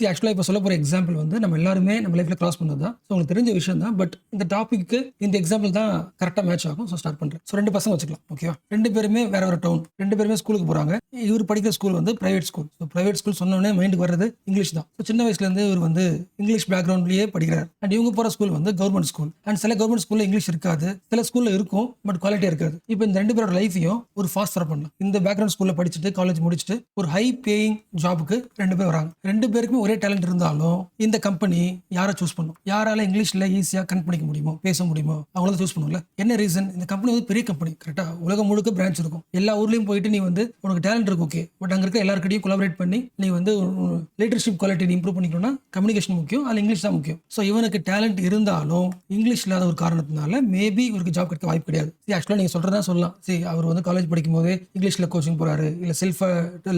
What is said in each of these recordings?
ஆக்சுவலா இப்ப சொல்லப்போற எக்ஸாம்பிள் வந்து நம்ம எல்லாருமே நம்ம லைஃப்ல கிராஸ் பண்ணது தான். ஸோ உங்களுக்கு தெரிஞ்ச விஷயம் தான். பட் இந்த டாபிக்கு இந்த எக்ஸாம்பிள் தான் கரெக்டா மேட்ச் ஆகும். ஸோ ஸ்டார்ட் பண்றேன். ஸோ 2 பசங்க வச்சுக்கலாம். ஓகேவா? 2 பேருமே வேற ஒரு டவுன். 2 பேருமே ஸ்கூலுக்கு போறாங்க. இவர் படிக்கிற ஸ்கூல் வந்து private school. So private school சொன்னோடனே மைண்டுக்கு வர்றது இங்கிலீஷ் தான். ஸோ சின்ன வயசுல இருந்து இவர் வந்து இங்கிலீஷ் பேக்ரவுண்ட்லயே படிக்கிறார். அண்ட் இவங்க போற ஸ்கூல் வந்து கவர்மெண்ட் ஸ்கூல். அண்ட் சில கவர்மெண்ட் ஸ்கூல்ல இங்கிலீஷ் இருக்காது, சில ஸ்கூல்ல இருக்கும், பட் குவாலிட்டியா இருக்காது. இப்போ இந்த 2 பேரோட லைஃபையும் ஒரு ஃபாஸ்ட் ஃபார்வர்ட் பண்ணலாம். இந்த பேக்ரவுண்ட் ஸ்கூல்ல படிச்சுட்டு காலேஜ் முடிச்சுட்டு ஒரு ஹை பேயிங் ஜாபுக்கு 2 பேர் வராங்க. 2 பேருக்குமே ஒரே டேலண்ட் இருந்தாலும் இந்த கம்பெனி யாரை சூஸ் பண்ணும்? யாரால இங்கிலீஷ்ல ஈஸியா கனெக்ட் பண்ணிக்க முடியுமோ, பேச முடியுமோ அவங்கள சூஸ் பண்ணும்ல. என்ன ரீசன்? இந்த கம்பெனி வந்து பெரிய கம்பெனி, கரெக்டா? உலகம் முழுக்க பிரான்ச் இருக்கும். எல்லா ஊர்லயும் போயிட்டு நீ வந்து உனக்கு டேலண்ட் இருக்கு, ஓகே, பட் அங்க இருக்க எல்லாருக்கிட்டையும் கொலாபரேட் பண்ணி நீ வந்து லீடர்ஷிப் குவாலிட்டி இம்ப்ரூவ் பண்ணிக்கணும்னா கம்யூனிகேஷன் முக்கியம், அது இங்கிலீஷ் தான் முக்கியம். ஸோ இவனுக்கு டேலண்ட் இருந்தாலும் இங்கிலீஷ் இல்லாத ஒரு காரணத்தினால மேபி இவருக்கு ஜாப் கிடைக்க வாய்ப்பு கிடையாது. ஆக்சுவலா நீங்க சொல்றதா சொல்லலாம். அவர் வந்து காலேஜ் படிக்கும் போதே இங்கிலீஷ்ல கோச்சிங் போறாரு, இல்ல செல்ஃபா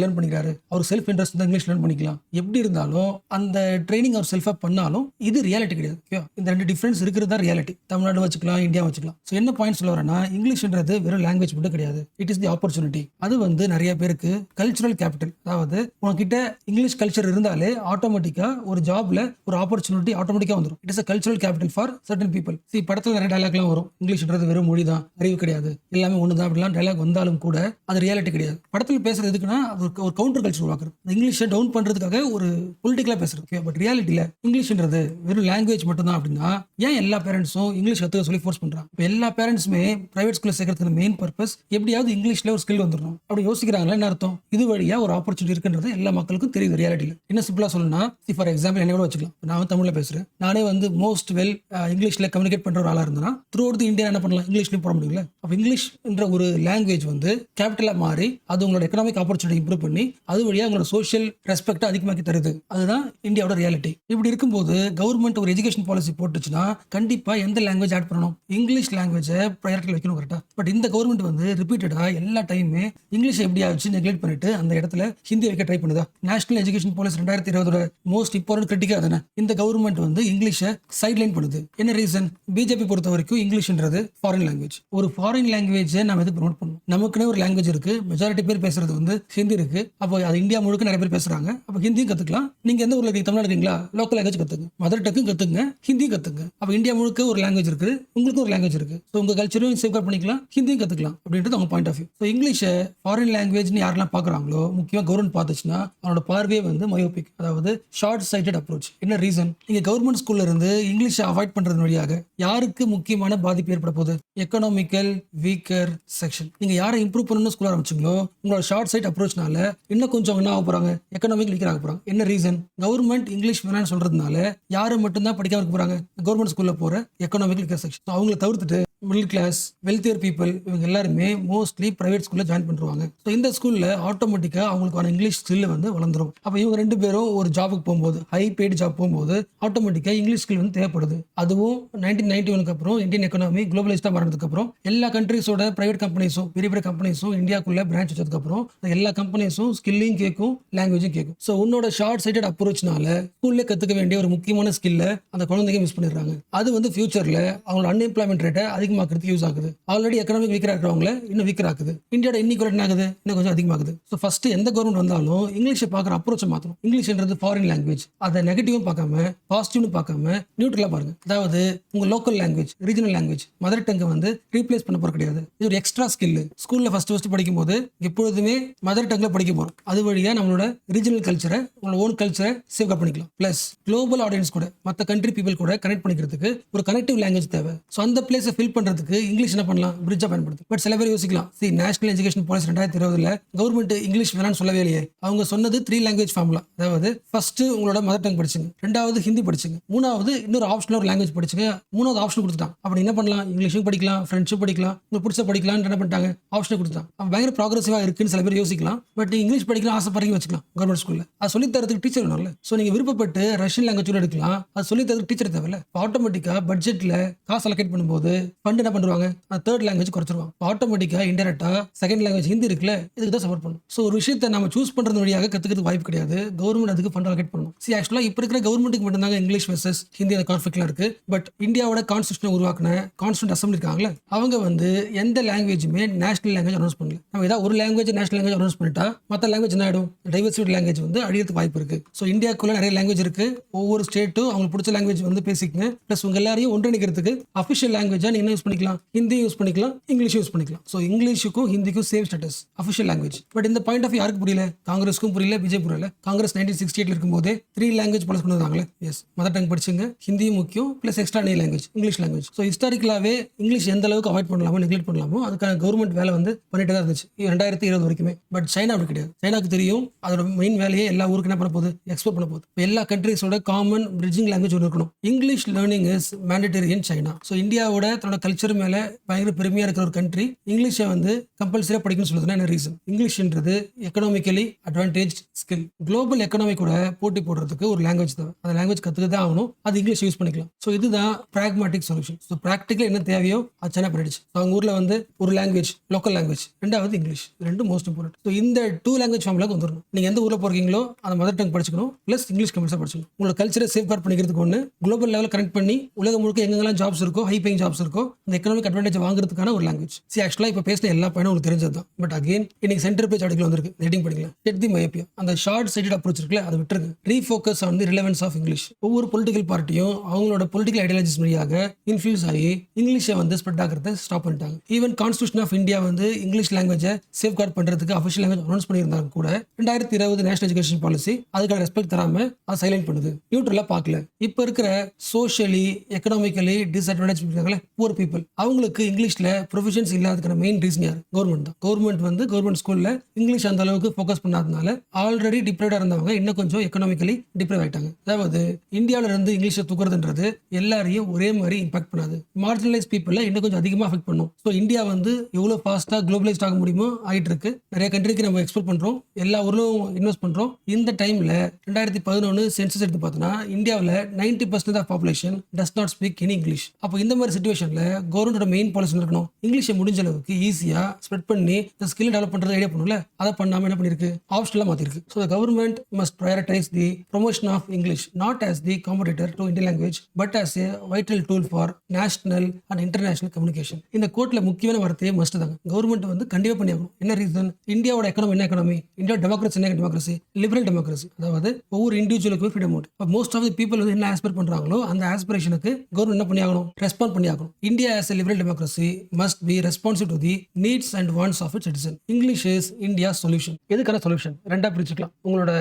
லேர்ன் பண்ணிக்கிறாரு, அவர் செல்ஃப் இன்ட்ரெஸ்ட் தான் இங்கிலீஷ் லேர்ன் பண்ணிக்கலாம். எப்படி இருந்தாலும் அந்த ட்ரைனிங் அவர் செல்ஃபா பண்ணாலும் இது ரியாலிட்டி கிடையாது. ஓகே, இந்த 2 டிஃபரன்ஸ் இருக்கிறது தான் ரியாலிட்டி. தமிழ்நாடு வச்சுக்கலாம், இந்தியா வச்சுக்கலாம். ஸோ என்ன பாயிண்ட் சொல்ல வரேன்னா, இங்கிலீஷ்ன்றது வெறும் லாங்குவேஜ் மட்டும் கிடையாது. It is the opportunity. அது வந்து நிறைய பேருக்கு கல்ச்சுரல் கேபிட்டல். அதாவது உங்ககிட்ட இங்கிலீஷ் கல்ச்சர் இருந்தாலே ஆட்டோமேட்டிக்கா ஒரு ஜாப்ல ஒரு ஆப்பர்ச்சுனிட்டி ஆட்டோமேட்டிக்கா வந்துடும். It is a cultural capital for certain people. படத்துல நிறைய டைலாக்லாம் வரும், இங்கிலீஷ்ன்றது வெறும் மொழி தான், அறிவு கிடையாது, எல்லாமே ஒண்ணுதான் அப்படிலாம் டைலாக் வந்தாலும் கூட அது ரியாலிட்டி கிடையாது. படத்துல பேசுறது எதுக்குன்னா ஒரு கவுண்டர் கல்ச்சர் உருவாக்குறது, இங்கிலீஷை டவுன் பண்றதுக்காக ஒரு பொலிட்டிக்கலா பேசுறது. பட் ரியாலிட்டியில இங்கிலீஷ்ன்றது வெறும் லாங்குவேஜ் மட்டும் தான் அப்படின்னா ஏன் எல்லா பேரண்ட்ஸும் இங்கிலீஷ் கத்துக்க சொல்லி ஃபோர்ஸ் பண்றாங்க? இப்போ எல்லா பேரண்ட்ஸுமே பிரைவேட் ஸ்கூல்ல சேர்க்கறதுக்கு மெயின் பர்பஸ் எப்படியாவது இங்கிலீஷ்ல ஒரு ஸ்கில் வந்துடணும் அப்படி யோசிக்கிறாங்களா? என்ன அர்த்தம்? இது வழியா ஒரு ஆப்பர்ச்சுனிட்டி இருக்குன்றது எல்லா மக்களுக்கும் தெரியுது ரியாலிட்டியில. என்ன சிம்பிளா சொல்லணும்னா, ஃபார் எக்ஸாம்பிள் என்ன கூட வச்சுக்கலாம். நான் வந்து தமிழ்ல பேசுறேன், நானே வந்து மோஸ்ட் வெல் இங்கிலீஷ்ல கம்யூனிகேட் பண்ற ஒரு ஆளா இருந்தேன்னா த்ரூ அவுட் இந்தியா என்ன பண்ணலாம்? இங்கிலீஷ்லயும் போட முடியல. அப்போ இங்கிலீஷ் என்ற ஒரு லாங்குவேஜ் வந்து கேபிட்டலா மாறி அது உங்களோட எக்கனாமிக் ஆப்பர்ச்சுனிட்டி இம்ப்ரூவ் பண்ணி அது வழியா உங்களோட சோஷியல் ரெஸ்பெக்ட் அதிகமாக்கி தருது. அதுதான் இந்தியாவோட ரியாலிட்டி. இப்படி இருக்கும்போது கவர்மெண்ட் ஒரு எஜுகேஷன் பாலிசி போட்டுச்சுன்னா கண்டிப்பா எந்த லாங்குவேஜ் ஆட் பண்ணணும்? இங்கிலீஷ் லாங்குவேஜை ப்ரையாரிட்டியில் வைக்கணும், கரெக்டா? பட் இந்த கவர்மெண்ட் வந்து ரிப்பீட்டடா எல்லா டைமே இங்கிலீஷ் எப்படி ஆச்சு நெக்லெக்ட் பண்ணிட்டு அந்த இடத்துல ஹிந்தி வைக்க ட்ரை பண்ணுதா? National education policy 2020 most important கிரிட்டிக்கா தானே இந்த கவர்மெண்ட் வந்து இங்கிலீஷை சைட்லைன் பண்ணுது. என்ன ரீசன்? பிஜேபி பொறுத்த வரைக்கும் இங்கிலீஷ்ன்றது ஃபாரின் லாங்குவேஜ். ஒரு ஃபாரின் லாங்குவேஜை நம்ம எதுக்கு ப்ரொமோட் பண்ணணும்? நமக்குன்னே ஒரு லாங்குவேஜ் இருக்கு, மெஜாரிட்டி பேர் பேசுறது வந்து ஹிந்தி இருக்கு. அப்போ அது இந்தியா முழுக்க நிறைய பேர் பேசுறாங்க. அப்போ ஹிந்தியும் கத்துக்கலாம். நீங்க எந்த ஊர்ல இருக்கீங்க? தமிழ்நாடு இருக்கீங்களா? லோக்கல் லாங்குவேஜ் கத்துங்க, மதர் டக்கும் கத்துங்க, ஹிந்தி கத்துங்க. அப்போ இந்தியா முழுக்க ஒரு லாங்குவேஜ் இருக்கு, உங்களுக்கு ஒரு லாங்குவேஜ் இருக்கு. ஸோ உங்க கல்ச்சரையும் சேஃப்கார்ட் பண்ணிக்கலாம், ஹிந்தியும் கத்துக்கலாம் அப்படின்றது அவங்க பாயிண்ட் ஆஃப் வியூ. ஸோ இங்கிலீஷை ஃபாரின் லாங்குவேஜ்னு யாரெல்லாம் பார்க்குறாங்களோ, முக்கியமாக கவர்மெண்ட் பார்த்துச்சுன்னா அவனோட பார்வையே வந்து மயோபிக், அதாவது ஷார்ட் சைட்டட் அப்ரோச். என்ன ரீசன்? நீங்க கவர்மெண்ட் ஸ்கூல்ல இருந்து இங்கிலீஷை அவாய்ட் பண்றது வழியாக யாருக்கு முக்கியமான பாதிப்பு ஏற்பட போகுது? Economical weaker section. நீங்க யாரை இம்ப்ரூவ் பண்ணணும்னு ஸ்கூல் ஆரம்பிச்சிங்களோ உங்களோட ஷார்ட் சைட் அப்ரோச்னால இன்னும் கொஞ்சம் என்ன ஆக போறாங்க? எக்கனாமிக் வீக்கர் ஆக போறாங்க. என்ன ரீசன்? கவர்மெண்ட் இங்கிலீஷ் வேணாம்னு சொல்றதுனால யாரை மட்டும்தான் படிக்காம இருக்க போறாங்க? கவர்மெண்ட் ஸ்கூல்ல போற எக்கனாமிக் வீக்கர் செக்ஷன். அவங்களை தவிர்த்துட்டு மிடில் கிளாஸ், வெல்த்தியர் பீப்புள் இவங்க எல்லாருமே மோஸ்ட்லி பிரைவேட் ஸ்கூல்ல ஜாயின் பண்ணுவாங்க. ஸோ இந்த ஸ்கூல்ல ஆட்டோமேட்டிக்கா அவங்களுக்கான இங்கிலீஷ் ஸ்கில் வந்து வளர்ந்துரும். அப்போ இவங்க 2 பேரும் ஒரு ஜாபுக்கு போகும்போது, ஹை பெய்டு ஜாப் போகும்போது ஆட்டோமேட்டிக்கா இங்கிலீஷ் ஸ்கில் வந்து தேவைப்படுது. அதுவும் 1991 அப்புறம் இந்தியன் எக்கனாமி குளோபலைஸ்டா மாறினதுக்கு அப்புறம் எல்லா கண்ட்ரீஸோட பிரைவேட் கம்பெனிஸும் பெரிய பெரிய கம்பெனிஸும் இந்தியாக்குள்ள பிரான்ச் வச்சதுக்கு அப்புறம் எல்லா கம்பெனிஸும் ஸ்கில்லையும் கேட்கும், லாங்குவேஜும் கேட்கும். ஸோ உன்னோட ஷார்ட் சைட்டட் அப்ரோச்னால ஸ்கூல்ல கத்துக்க வேண்டிய ஒரு முக்கியமான ஸ்கில்ல அந்த குழந்தைங்க மிஸ் பண்ணிடுறாங்க. அது வந்து ஃபியூச்சர்ல அவங்களோட அன்எம்ப்ளாய்மெண்ட் ரேட்டை அதிகமாக்குறதுக்கு யூஸ் ஆகுது. ஆல்ரெடி எக்கனாமிக் வீக்கரா இருக்கிறவங்கள இன்னும் வீக்கர் ஆகுது. இந்தியாவோட இன்இக்வாலிட்டி என்ன ஆகுது? இன்னும் கொஞ்சம் அதிகமாகுது. ஸோ ஃபர்ஸ்ட் எந்த கவர்மெண்ட் வந்தாலும் இங்கிலீஷை பார்க்குற அப்ரோச்சை மாற்றணும். இங்கிலீஷ்ன்றது ஃபாரின் லாங்குவேஜ், அதை நெகட்டிவும் பார்க்காம பாசிட்டிவ்னு பார்க்காம நியூட்ரலா பாருங்க. அதாவது உங்க local language, regional language, mother டங்கை வந்து ரீப்ளேஸ் பண்ண போற கிடையாது. இது ஒரு எக்ஸ்ட்ரா ஸ்கில். ஸ்கூல்ல ஃபர்ஸ்ட் படிக்கும் போது எப்பொழுதுமே மதர் டங்ல படிக்க போறோம். அது வழியா நம்மளோட ரீஜனல் கல்ச்சரை, உங்களோட ஓன் கல்ச்சரை சேவ்கார்ட் பண்ணிக்கலாம். பிளஸ் குளோபல் ஆடியன்ஸ் கூட, மற்ற கண்ட்ரி பீப்புள் கூட கனெக்ட் பண்ணிக்கிறதுக்கு ஒரு கனெக்டிவ் லாங்குவேஜ் தேவை. ஸோ அந்த பிளேஸை ஃபில் பண்றதுக்கு இங்கிலீஷ் என்ன பண்ணலாம்? பிரிட்ஜா பயன்படுது. பட் சில பேர் யோசிக்கலாம், national education policy 2020 government English வேணாம்னு சொல்லவே இல்லையே. அவங்க சொன்னது 3 லாங்குவேஜ் ஃபார்முலா. அதாவது ஃபர்ஸ்ட் உங்களோட மதர் டங் படிச்சுங்க, 2வது ஹிந்தி படிச்சுங்க, 3வது இன்னொரு ஆப்ஷனல் ஒரு லாங்குவேஜ் படிச்சுங்க, 3வது ஆப்ஷன் கொடுத்துட்டான். அப்படி என்ன பண்ணலாம்? இங்கிலீஷும் படிக்கலாம், ஃப்ரெஞ்சும் படிக்கலாம், உங்களுக்கு பிடிச்ச படிக்கலாம். என்ன பண்ணிட்டாங்க? ஆப்ஷன் கொடுத்தான். பயங்கர ப்ராக்ரஸிவா இருக்குன்னு சில பேர் யோசிக்கலாம். பட் நீங்க இங்கிலீஷ் படிக்கலாம் ஆசைப்படுறீங்க வச்சுக்கலாம். கவர்மெண்ட் ஸ்கூல்ல அது சொல்லி தரதுக்கு டீச்சர் வேணும்ல. ஸோ நீங்க விருப்பப்பட்டு ரஷ்யன் லாங்குவேஜ் எடுக்கலாம், அது சொல்லி தரதுக்கு டீச்சர் தேவையில்ல. ஆட்டோமேட்டிக்கா பட்ஜெட்ல காசு அலோகேட் பண்ணும்போது ஃபண்ட் என்ன பண்ணுவாங்க, தேர்ட் லாங்குவேஜ் குறைச்சிருவாங்க. ஆட்டோமேட்டிக்காக இன்டெரக்டாக செகண்ட் லாங்குவேஜ் ஹிந்தி இருக்குல்ல, இதுக்கு தான் சப்போர்ட் பண்ணும். ஸோ ஒரு விஷயத்தை நம்ம சூஸ் பண்ணுறது வழியாக கற்றுக்கிறது வாய்ப்பு கிடையாது. கவர்மெண்ட் அதுக்கு ஃபண்ட் அலோகேட் பண்ணணும். சி ஆக்சுவலாக இப்போ இருக்கிற கவர்மெண்ட்டுக்கு மட்டும்தாங்க இங்கிலீஷ் வெர்சஸ் ஹிந்தி அந்த கான்ஃப்ளிக்ட்லாம் இருக்குது. பட் இந்தியாவோட கான்ஸ்டியூஷனை உருவாக்கின கான்ஸ்டியூண்ட் அசம்பிளி இருக்காங்களே, அவங்க வந்து எந்த லாங்குவேஜுமே நேஷனல் லாங்குவேஜ் அனௌன்ஸ் பண்ணல. நம்ம ஏதாவது ஒரு லாங்குவேஜ் நேஷனல் லாங்குவேஜ் அனௌன்ஸ் பண்ணிட்டா மற்ற லாங்குவேஜ் என்ன ஆகிடும், டைவர்சிட்டி லாங்குவேஜ் வந்து அழியறதுக்கு வாய்ப்பு இருக்குது. ஸோ இந்தியாவுக்குள்ள நிறைய லாங்குவேஜ் இருக்குது. ஒவ்வொரு ஸ்டேட்டும் அவங்களுக்கு பிடிச்ச லாங்குவேஜ் வந்து பேசிக்கங்க. ப்ளஸ் உங்கள் எல்லாரையும் ஒன்றிணைக்கிறதுக்கு அஃபிஷியல் லாங்குவேஜாக நீங்கள் என்ன யூஸ் பண்ணிக்கலாம், ஹிந்தி யூஸ் பண்ணிக்கலாம், இங்கிலீஷ் யூஸ் பண்ணிக்கலாம். ஸோ இங்கிலீஷுக்கும் ஹிந்திக்கும் same status official language. But இந்த பாயிண்ட் ஆஃப் யாருக்கு புரியல, காங்கிரஸ்க்கும் புரியல, பிஜேபி புரியல. காங்கிரஸ் 1968 இருக்கும்போதே 3 லாங்குவேஜ் பாலிசி கொண்டு வந்தாங்களே. எஸ், மதர் டங் படிச்சுங்க, ஹிந்தியும் முக்கியம், ப்ளஸ் எக்ஸ்ட்ரா நீ லாங்குவேஜ் இங்கிலீஷ் லாங்குவேஜ். ஸோ ஹிஸ்டாரிக்கலாகவே இங்கிலீஷ் எந்த அளவுக்கு அவாய்ட் பண்ணலாமோ நெக்லெக்ட் பண்ணலாமோ அதுக்கான கவர்மெண்ட் வேலை வந்து பண்ணிட்டு தான் இருந்துச்சு 2020 வரைக்குமே. பட் சைனா அப்படி கிடையாது. சைனாக்கு தெரியும் அதோட மெயின் வேலையே எல்லா ஊருக்கு என்ன பண்ண போகுது, எக்ஸ்போர்ட் பண்ண போகுது. எல்லா கண்ட்ரிஸோட காமன் பிரிட்ஜிங் லாங்குவேஜ் ஒன்று இருக்கணும். English learning is mandatory in China. So இந்தியாவோட தன்னோட கல்ச்சர் மேலே பயங்கர பெருமையாக இருக்கிற ஒரு கண்ட்ரி இங்கிலீஷை வந்து கம்பல்சரியாக படிக்கணும்னு சொல்லுதுன்னா என்ன ரீசன்? இங்கிலீஷ்ன்றது economically advantage skill. Global economy கூட போட்டி போடுறதுக்கு ஒரு லாங்குவேஜ் தேவை. அந்த லாங்குவேஜ் கற்றுக்க தான் ஆகணும். அது இங்கிலீஷ் யூஸ் பண்ணிக்கலாம். ஸோ இதுதான் பிராக்மேட்டிக் சொல்யூஷன். ஸோ ப்ராக்டிக்கலி என்ன தேவையோ அது சைனா பண்ணிடுச்சு. அவங்க ஊரில் வந்து ஒரு லாங்குவேஜ் லோக்கல் லாங்குவேஜ், ரெண்டாவது இங்கிலீஷ், ரெண்டும் மோஸ்ட் இம்பார்ட்டன்ட். ஸோ இந்த 2 லாங்குவேஜ் ஃபார்முலாக்கு வந்துடணும். நீங்கள் எந்த ஊரில் போகிறீங்களோ அந்த மதர் டங் படிச்சுக்கணும், ப்ளஸ் இங்கிலீஷ் கம்பல்சரி படிச்சுக்கணும். உங்களோட கல்ச்சரை சேஃப் கார்ட் பண்ணிக்கிறதுக்கு ஒன்று, குளோபல் லெவலில் கனெக்ட் பண்ணி உலகம் முழுக்க எங்கெல்லாம் ஜாப்ஸ் இருக்கோ, ஹை பேயிங் ஜாப்ஸ் இருக்கோ, அந்த எக்கனாமிக் அட்வான்டேஜ் வாங்குறதுக்கான ஒரு லாங்குவேஜ். சி ஆக்சுவலாக இப்போ பேசின எல்லா பயனும் உங்களுக்கு தெரிஞ்சது தான். பட் அகைன் இன்னைக்கு சென்டர் பேஜ் ஆர்டிகல் வந்திருக்கு, ரீடிங் படிக்கலாம். செட் தி மையோபியா, அந்த ஷார்ட் சைடட் அப்ரோச் இருக்குல்ல, அதை விட்டுருங்க. Refocus on the relevance of English. ஒவ்வொரு பொலிட்டிக்கல் பார்ட்டியும் அவங்களோட பொலிட்டிக்கல் ஐடியாலஜிஸ் வழியாக இன்ஃப்ளூயன்ஸ் ஆகி இங்கிலீஷை வந்து ஸ்ப்ரெட் ஆகிறத ஸ்டாப் பண்ணிட்டாங்க. ஈவன் கான்ஸ்டியூஷன் ஆஃப் இந்தியா வந்து இங்கிலீஷ் லாங்குவேஜை சேஃப் கார்ட் பண்ணுறதுக்கு அஃபிஷியல் லாங்குவேஜ் அனௌன்ஸ் பண்ணியிருந்தாங்க கூட 2020 நேஷனல் எஜுகேஷன் பாலிசி அதுக்கான ரெஸ்பெக்ட் தராம அதை சைலண்ட் பண்ணுது, நியூட்ரலா பார்க்கல. இப்போ இருக்கிற சோஷியலி எக்கனாமிக்கலி டிஸ்அட்வான்டேஜ் இருக்காங்களே புவர் பீப்புள், அவங்களுக்கு இங்கிலீஷ்ல ப்ரொஃபிஷன்ஸ் இல்லாததுக்கான மெயின் ரீசன் யார்? கவர்மெண்ட் தான். கவர்மெண்ட் வந்து கவர்மெண்ட் ஸ்கூல்ல இங்கிலீஷ் அந்த அளவுக்கு ஃபோக்கஸ் பண்ணாதனால ஆல்ரெடி டிப்ரைவா இருந்தவங்க இன்னும் கொஞ்சம் எக்கனாமிக்கலி டிப்ரைவ் ஆயிட்டாங்க. அதாவது இந்தியாவில இருந்து இங்கிலீஷை தூக்குறதுன்றது எல்லாரையும் ஒரே மாதிரி இம்பாக்ட் பண்ணாது. மார்ஜினலைஸ் பீப்புளை இன்னும் கொஞ்சம் அதிகமாக அஃபெக்ட் பண்ணும். ஸோ இந்தியா வந்து எவ்வளோ ஃபாஸ்ட்டாக குளோபலைஸ்ட் ஆக முடியுமோ ஆகிட்டு இருக்கு. நிறைய கண்ட்ரிக்கு நம்ம எக்ஸ்போர்ட் பண்ணுறோம், எல்லா ஊர்லும் இன்வெஸ்ட் பண்ணுறோம். இந்த டைமில் 2011 சென்சஸ் எடுத்து பார்த்தோன்னா இந்தியாவில் 90% of population does not speak any English. அப்போ இந்த மாதிரி சுச்சுவேஷனில் கவர்மெண்டோட மெயின் பாலிசி இருக்கணும், இங்கிலீஷை முடிஞ்ச அளவுக்கு ஈஸியாக ஸ்ப்ரெட் பண்ணி இந்த ஸ்கில் டெவலப் பண்ணுறது ஐடியா பண்ணும்ல, அதை பண்ணாமல் என்ன பண்ணிருக்கு, ஆப்ஷனலாக மாற்றிருக்கு. So the government must prioritise the promotion of English not as the competitor to Indian language but as a vital tool for national and international communication. இந்த கோர்ட்டில் முக்கியமான வார்த்தையே மஸ்ட் தாங்க. கவர்மெண்ட் வந்து கண்டிப்பாக பண்ணியாகணும். என்ன ரீசன்? இந்தியாவோட எக்கனாமி என்ன எக்கனாமி? இந்தியா டெமோக்ரஸி என்ன டெமோக்ரஸி? Liberal democracy. அதாவது ஒவ்வொரு இண்டிவிஜுவலுக்கும் ஃப்ரீடம் உண்டு. மோஸ்ட் ஆஃப் தி பீப்பிள் வந்து என்ன ஆஸ்பைர் பண்றாங்களோ அந்த ஆஸ்பிரேஷனுக்கு கவர்மெண்ட் என்ன பண்ணியாகணும், ரெஸ்பாண்ட் பண்ணியாகணும். India as a liberal democracy must be responsive to the needs and wants of its citizen. English is India solution. எதுக்கான சொல்யூஷன்? ரெண்டா பிரிச்சுக்கலாம். உங்களோட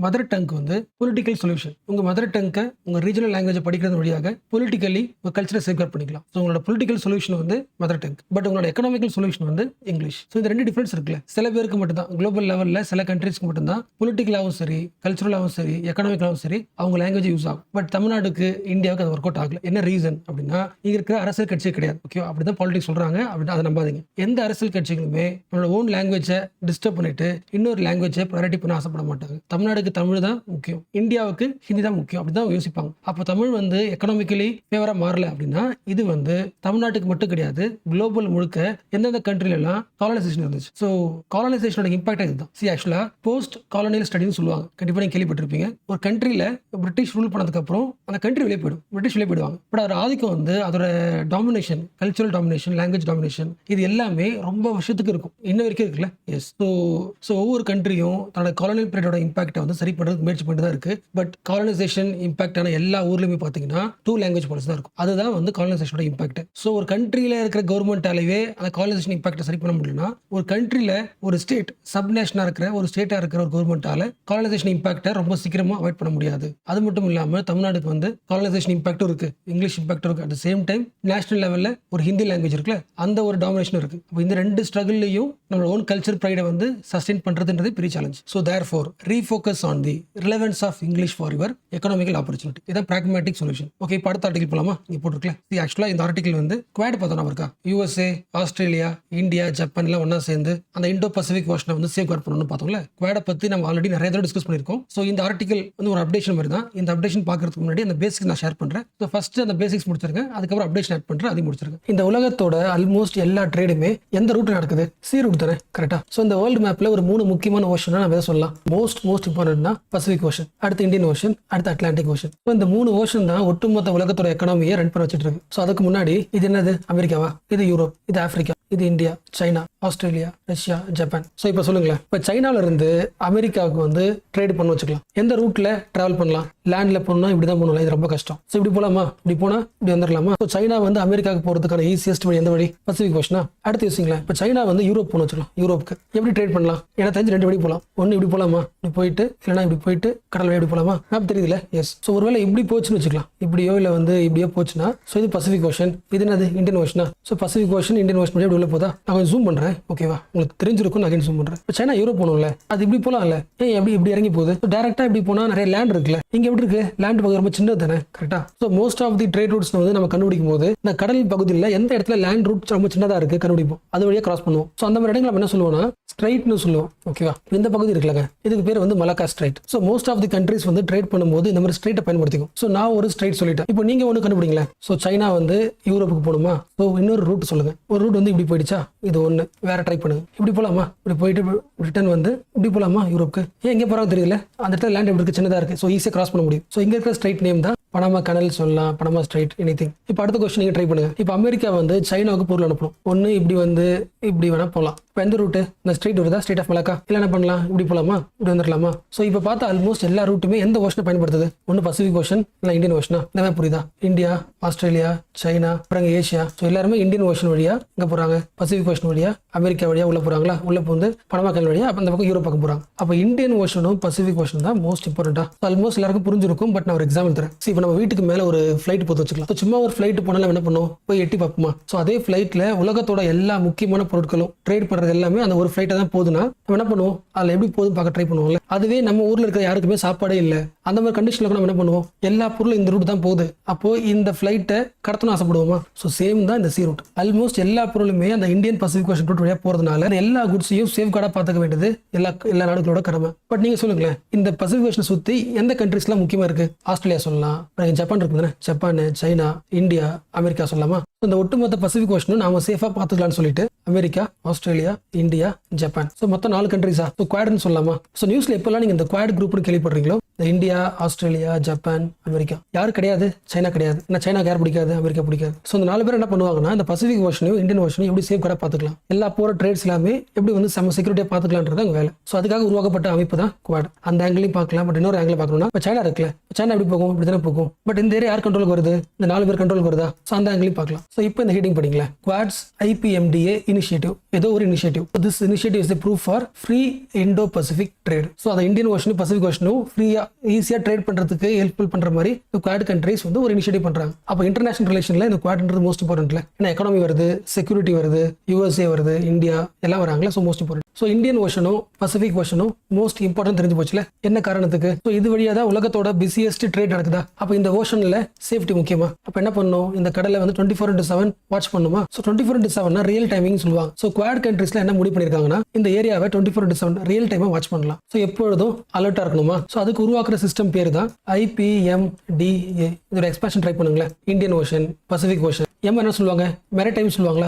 மதர் டங்க் வந்து பொலிட்டிக்கல் சொல்யூஷன். உங்க மதர் டங்கை உங்க ரீஜனல் லாங்குவேஜ் படிக்கிறது வழியாக பொலிட்டிக்கலி உங்க கல்ச்சரை சேஃப்கார்ட் பண்ணிக்கலாம். ஸோ உங்களோட பொலிட்டிக்கல் சொல்யூஷன் வந்து மதர் டங், பட் உங்களோட எக்கனாமிக்கல் சொல்யூஷன் வந்து இங்கிலீஷ். ஸோ இந்த ரெண்டு டிஃபரன்ஸ் இருக்குல்ல. சில பேருக்கு மட்டும்தான், குளோபல் லெவலில் சில கண்ட்ரீஸ்க்கு மட்டும்தான் பொலிட்டிக்கலாகவும் சரி, கல்ச்சுரலாகவும் சரி, எக்கனாமிக்கலாகவும் சரி அவங்க லாங்குவேஜ் யூஸ் ஆகும். பட் தமிழ்நாடுக்கு இந்தியாவுக்கு அது ஒர்க் அவுட் ஆகல. என்ன ரீசன் அப்படின்னா இங்க இருக்கிற அரசியல் கட்சியே கிடையாது. ஓகே, அப்படிதான் பாலிடிக்ஸ் சொல்றாங்க அப்படின்னா அதை நம்பாதீங்க. எந்த அரசியல் கட்சிகளுமே நம்மளோட ஓன் லாங்குவேஜை டிஸ்டர்ப் பண்ணிட்டு இன்னொரு லாங்குவேஜை ப்ரையாரிட்டி பண்ண ஆசைப்பட மாட்டாங்க. தமிழ்நாடுக்கு தமிழ் தான் முக்கியம், இந்தியாவுக்கு ஹிந்தி தான் முக்கியம், அப்படிதான் யோசிப்பாங்க. அப்போ தமிழ் வந்து எக்கனாமிக்கலி ஃபேவரா மாறல அப்படின்னா இது வந்து தமிழ்நாட்டுக்கு மட்டும் கிடையாது, குளோபல் முழுக்க எந்தெந்த கண்ட்ரில எல்லாம் காலனைசேஷன் இருந்துச்சு. ஸோ காலனைசேஷனோட இம்பாக்ட் இதுதான். சி ஆக்சுவலா போஸ்ட் காலனியல் ஸ்டடின்னு சொல்லுவாங்க, கண்டிப்பா நீங்க கேள்விப்பட்டிருப்பீங்க. ஒரு கண்ட்ரில பிரிட்டிஷ் ரூல் பண்ணதுக்கு அப்புறம் அந்த கண்ட்ரி வெளியே போயிடும், பிரிட்டிஷ் வெளியே போயிடுவாங்க. பட் அதோட ஆதிக்கம் வந்து அதோட domination, cultural domination, language domination, இது எல்லாமே ரொம்ப வருஷத்துக்கு இருக்கும், இன்ன வரைக்கும் இருக்குல்ல. எஸ். ஸோ ஒவ்வொரு கண்ட்ரியும் தன்னோட காலனியல் பீரியடோட இம்பாக்டை வந்து சரி பண்ணுறதுக்கு முயற்சி பண்ணிட்டு தான் இருக்கு. பட் காலனைசேஷன் இம்பாக்டான எல்லா ஊர்லயுமே பார்த்தீங்கன்னா 2 லாங்குவேஜ் பாலிசி தான் இருக்கும். அதுதான் வந்து காலனைசேஷனோட இம்பாக்ட். ஸோ ஒரு கண்ட்ரியில இருக்கிற கவர்மெண்டாலேயே அந்த காலனைசேஷன் இம்பாக்டை சரி பண்ண முடியலன்னா ஒரு கண்ட்ரியில ஒரு ஸ்டேட் சப் நேஷனா இருக்கிற ஒரு ஸ்டேட்டா இருக்கிற ஒரு கவர்மெண்டால காலனைசேஷன் இம்பாக்டை ரொம்ப சீக்கிரமா அவாய்ட் பண்ண முடியாது. அது மட்டும் இல்லாம தமிழ்நாடுக்கு வந்து காலனைசேஷன் இம்பாக்டும் இருக்கு, இங்கிலீஷ் இம்பாக்டும் இருக்கு. At the same time national லெவல்ல ஒரு ஹிந்தி லாங்குவேஜ் இருக்குல்ல, அந்த ஒரு டாமினேஷன் இருக்கு. அப்போ இந்த ரெண்டு ஸ்ட்ரகிள்லையும் நம்ம ஓன் கல்ச்சர் ப்ரைடை வந்து சஸ்டெயின் பண்றதுன்றது பெரிய challenge. So therefore refocus on the relevance of English for your economical opportunity. இதான் பிராக்மேட்டிக் சொல்யூஷன். ஓகே, இப்போ அடுத்த ஆர்டிகல் போலாமா? இங்க போட்டுருக்கல. ஆக்சுவலா இந்த ஆர்டிகல் வந்து குவாட் பார்த்தோம் இருக்கா, யூஎஸ்ஏ, ஆஸ்திரேலியா, இந்தியா, ஜப்பான் எல்லாம் ஒன்னா சேர்ந்து அந்த இண்டோ பசிபிக் ஓஷனை வந்து சேஃப் கார்ட் பண்ணணும்னு பார்த்தோம்ல. குவாடை பத்தி நம்ம ஆல்ரெடி நிறைய தடவை டிஸ்கஸ் பண்ணிருக்கோம். ஸோ இந்த ஆர்டிகல் வந்து ஒரு அப்டேஷன் மாதிரி தான். இந்த அப்டேஷன் பார்க்கறதுக்கு முன்னாடி அந்த பேசிக்ஸ் நான் ஷேர் பண்றேன். ஸோ ஃபர்ஸ்ட் அந்த பேசிக்ஸ் முடிச்சிருக்கேன், அதுக்கப்புறம் அப்டேஷன் ஆட் பண்றேன், அதையும் முடிச்சிருக்கேன். இந்த உலகத்தோட ஆல்மோஸ்ட் எல்லா ட்ரேடுமே எந்த ரூட்ல நடக்குது? சி ரூட் தானே, கரெக்டா? ஸோ இந்த வேர்ல்டு மேப்ல ஒரு 3 முக்கியமான ஓஷன் நம்ம எதை சொல்லலாம்? மோஸ்ட் இம்பார்ட்டன்ட்னா பசிபிக் ஓஷன், அடுத்து இந்தியன் ஓஷன், அடுத்து அட்லாண்டிக் ஓஷன். ஸோ இந்த 3 ஓஷன் தான் ஒட்டுமொத்த உலகத்தோட எக்கனாமியை ரன் பண்ண வச்சிட்டு இருக்கு. ஸோ அதுக்கு முன்னாடி இது என்னது? அமெரிக்காவா? இது யூரோப், இது ஆப்பிரிக்கா, இது India, China, Australia, Russia, Japan. So இப்போ சொல்லுங்களேன், இப்போ சைனால இருந்து அமெரிக்காவுக்கு வந்து ட்ரேட் பண்ண வச்சுக்கலாம். எந்த ரூட்ல டிராவல் பண்ணலாம்? லேண்ட்ல போனா இப்படி தான் போகணும், இது ரொம்ப கஷ்டம். ஸோ இப்படி போலாமா? இப்படி போனா இப்படி வந்துடலாமா? ஸோ சைனா வந்து அமெரிக்காவுக்கு போறதுக்கான ஈஸியஸ்ட் வழி எந்த வழி? பசிபிக் ஓஷனா? அடுத்து யோசிங்களேன், இப்போ சைனா வந்து யூரோப் போன வச்சுக்கலாம். யூரோப்புக்கு எப்படி ட்ரேட் பண்ணலாம்? எனக்கு தெரிஞ்சு 2 வழி போகலாம். ஒன்று இப்படி போலாமா, இப்படி போயிட்டு, இல்லைனா இப்படி போயிட்டு கடல் வழி இப்படி போலாமா? மேப் தெரியுதுல? எஸ். ஸோ ஒருவேளை இப்படி போச்சுன்னு வச்சுக்கலாம், இப்படியோ இல்லை வந்து இப்படியோ போச்சுன்னா, ஸோ இது பசிபிக் ஓஷன், இது என்னது? இந்தியன் ஓஷனா? So Pacific Ocean, Indian Ocean எப்படி உள்ள போதா? நான் கொஞ்சம் ஜூம் பண்றேன், ஓகேவா? உங்களுக்கு தெரிஞ்சிருக்கும், நான் ஜூம் பண்றேன். இப்போ சைனா யூரோப் போகணும்ல, அது இப்படி போலாம்ல, ஏன் எப்படி இப்படி இறங்கி போகுது? டைரக்டா இப்படி போனா நிறைய லேண்ட் இருக்குல்ல, இங்க எப்படி இருக்கு? லேண்ட் பகுதி ரொம்ப சின்னது தானே, கரெக்டா? So most of the trade routes வந்து நம்ம கண்டுபிடிக்கும் போது இந்த கடல் பகுதியில் எந்த இடத்துல லேண்ட் ரூட் ரொம்ப சின்னதா இருக்கு கண்டுபிடிப்போம், அது வழியா கிராஸ் பண்ணுவோம். ஸோ அந்த மாதிரி இடங்கள் நம்ம என்ன சொல்லுவோம்னா ஸ்ட்ரைட்னு சொல்லுவோம், ஓகேவா? இந்த பகுதி இருக்குல்லங்க, இதுக்கு பேர் வந்து Malacca strait. So most of the countries வந்து ட்ரேட் பண்ணும்போது இந்த மாதிரி ஸ்ட்ரைட்டை பயன்படுத்திக்கும். ஸோ நான் ஒரு ஸ்ட்ரைட் சொல்லிட்டேன், இப்போ நீங்க ஒன்று கண்டுபிடிங்களேன். ஸோ சைனா வந்து யூரோப்புக்கு போகணுமா? ஸோ இன்னொரு ரூட் சொல்லுங்க. ஒரு ரூட் வந்து இப்படி போயிடுச்சா, இது ஒன்று, வேற ட்ரை பண்ணுங்க. இப்படி போலாமா? இப்படி போயிட்டு ரிட்டர்ன் வந்து இப்படி போலாமா யூரோப்புக்கு? ஏன் எங்கே போறாங்க தெரியல, அந்த இடத்துல லேண்ட் எப்படி இருக்கு? சின்னதா இருக்கு. ஸோ ஈஸியாக கிராஸ் பண்ண முடியும். ஸோ இங்க இருக்கிற ஸ்ட்ரைட் நேம் தான் பனாமா கனல் சொல்லலாம், பனாமா ஸ்ட்ரைட், எனிதிங். இப்போ அடுத்த கொஸ்டின் நீங்க ட்ரை பண்ணுங்க. இப்போ அமெரிக்கா வந்து சைனாவுக்கு பொருள் அனுப்பணும். ஒன்று இப்படி வந்து இப்படி வேணா போகலாம். இப்போ எந்த ரூட்டு? இந்த ஸ்ட்ரைட் வருதா? Strait of Malacca? இல்லை என்ன பண்ணலாம்? இப்படி போலாமா? இப்படி வந்துடலாமா? ஸோ இப்போ பார்த்தா ஆல்மோஸ்ட் எல்லா ரூட்டுமே எந்த ஓஷனை பயன்படுத்துது? ஒன்று பசிபிக் ஓஷன், இல்லை இந்தியன் ஓஷனா? இந்த மாதிரி புரியுதா? இந்தியா, ஆஸ்திரேலியா, சைனா, அப்புறம் ஏஷியா. ஸோ எல்லாருமே இந்தியன் ஓஷன் வழியா இங்கே போறாங்க, பசிபிக் ஓஷன் வழியா அமெரிக்கா வழியா உள்ள போறாங்களா? உள்ள போந்து பனாமா கனல் வழியா அப்போ அந்த பக்கம் யூரோப் பக்கம் போறாங்க. அப்போ இந்தியன் ஓஷனும் பசிபிக் ஓஷன் தான் மோஸ்ட் இம்பார்ட்டன்டா. ஆல்மோஸ்ட் எல்லாருக்கும் புரிஞ்சிருக்கும். பட் நான் ஒரு எக்ஸாம்பிள் தரேன். இப்போ நம்ம வீட்டுக்கு மேலே ஒரு ஃபிளைட் போட்டு வச்சுக்கலாம். சும்மா ஒரு ஃபிளைட் போனாலும் என்ன பண்ணும்? போய் எட்டி பார்ப்போமா? ஸோ அதே ஃபிளைட்ல உலகத்தோட எல்லா முக்கியமான பொருட்களும் ட்ரேட் பண்றது எல்லாமே அந்த ஒரு ஃபிளைட்டை தான் போகுதுன்னா நம்ம என்ன பண்ணுவோம்? அதில் எப்படி போகுது பார்க்க ட்ரை பண்ணுவோம்ல. அதுவே நம்ம ஊர்ல இருக்கிற யாருக்குமே சாப்பாடே இல்லை, அந்த மாதிரி கண்டிஷன்ல நம்ம என்ன பண்ணுவோம்? எல்லா பொருளும் இந்த ரூட் தான் போகுது, அப்போ இந்த ஃபிளைட்டை கடத்தணும் ஆசைப்படுவோமா? ஸோ சேம் தான் இந்த சி ரூட். ஆல்மோஸ்ட் எல்லா பொருளுமே அந்த இந்தியன் பசிபிக் ஓஷன் ரூட் வழியா போறதுனால எல்லா குட்ஸையும் சேஃப் கார்டா பார்த்துக்க வேண்டியது எல்லா நாடுகளோட கடமை. பட் நீங்க சொல்லுங்களேன், இந்த பசிபிக் ஓஷனை சுத்தி எந்த கண்ட்ரிஸ்லாம் முக்கியமா இருக்கு? ஆஸ்திரேலியா சொல்லலாம், ஜப்பான் இருக்கு தானே, ஜப்பான், சைனா, இந்தியா, அமெரிக்கா சொல்லலாமா? இந்த ஒட்டுமொத்த பசிபிக் ஓஷனும் நாம சேஃபா பாத்துக்கலாம்னு சொல்லிட்டு America, Australia, India, Japan, so மொத்தம் 4 கண்ட்ரிஸா? ஸோ குவாட்னு சொல்லலாமா? ஸோ நியூஸ்ல எப்பெல்லாம் நீங்க இந்த குவாட் குரூப்னு கேள்விப்படுறீங்களோ, இந்த இந்தியா, ஆஸ்திரேலியா, ஜப்பான், அமெரிக்கா யாரும் கிடையாது, சைனா கிடையாது. ஏன்னா சைனா யார் பிடிக்காது, அமெரிக்கா பிடிக்காது. ஸோ இந்த 4 பேர் என்ன பண்ணுவாங்கன்னா இந்த பசிபிக் ஓஷனையும் இந்தியன் ஓஷனையும் எப்படி சேஃப் கார்டா பாத்துக்கலாம், எல்லா போற ட்ரேட்ஸ் எல்லாமே எப்படி வந்து செம செக்யூரிட்டியா பாத்துக்கலாம்ன்றது அங்க வேலை. ஸோ அதுக்காக உருவாக்கப்பட்ட அமைப்பு தான் குவாட். அந்த ஆங்கிளையும் பார்க்கலாம். பட் இன்னொரு ஆங்கிள் பார்க்கணும்னா இப்போ சைனா இருக்குல்ல, சைனா எப்படி போகும்? இப்படி தானே போகும். பட் இந்த ஏரியா யார் கண்ட்ரோலுக்கு வருது? இந்த 4 பேர் கண்ட்ரோலுக்கு வருதா? ஸோ அந்த ஆங்கிளையும் பார்க்கலாம். ஸோ இப்போ இந்த ஹெட்டிங் படிங்களேன், குவாட்ஸ் IPMDA இனிஷியேட்டிவ், ஏதோ ஒரு initiative. This initiative is a proof for free Indo-Pacific trade. So அந்த இந்தியன் ஓஷனும் பசிபிக் ஓஷனும் ஃப்ரீயா ஈஸியா ட்ரேட் பண்றதுக்கு ஹெல்ப்ஃபுல் பண்ற மாதிரி இந்த குவாட் கண்ட்ரிஸ் வந்து ஒரு இனிஷியேட்டிவ் பண்றாங்க. அப்போ இன்டர்நேஷனல் ரிலேஷன்ல இந்த குவாட்ன்றது மோஸ்ட் இம்பார்ட்டன்ட்ல. ஏன்னா எக்கானமி வருது, செக்யூரிட்டி வருது, USA வருது, இந்தியா எல்லாம் வராங்களா. So most important. So Indian ஓஷனும் பசிபிக் ஓஷனும் மோஸ்ட் இம்பார்ட்டன்ட் தெரிஞ்சு போச்சுல. என்ன காரணத்துக்கு? ஸோ இது வழியா தான் உலகத்தோட பிஸியஸ்ட் ட்ரேட் நடக்குதா. அப்போ இந்த ஓஷன்ல சேஃப்டி முக்கியமா? அப்போ என்ன பண்ணணும்? இந்த கடலை வந்து 24/7 வாட்ச் பண்ணுமா? ஸோ 24/7 ரியல் டைமிங் சொல்லுவாங்க. ஸோ குவாட் கண்ட்ரீஸ்ல என்ன முடிவு பண்ணிருக்காங்கன்னா இந்த ஏரியாவை 24/7 ரியல் டைமா வாட்ச் பண்ணலாம். ஸோ எப்பொழுதும் அலர்ட்டா இருக்கணுமா? ஸோ அதுக்கு உருவாக்குற சிஸ்டம் பேர் தான் IPMDA. இதோட எக்ஸ்பான்ஷன் ட்ரை பண்ணுங்களேன். Indian ocean, Pacific ocean. என்ன சொல்லுவாங்க? மெரிடைம் சொல்லுவாங்களா?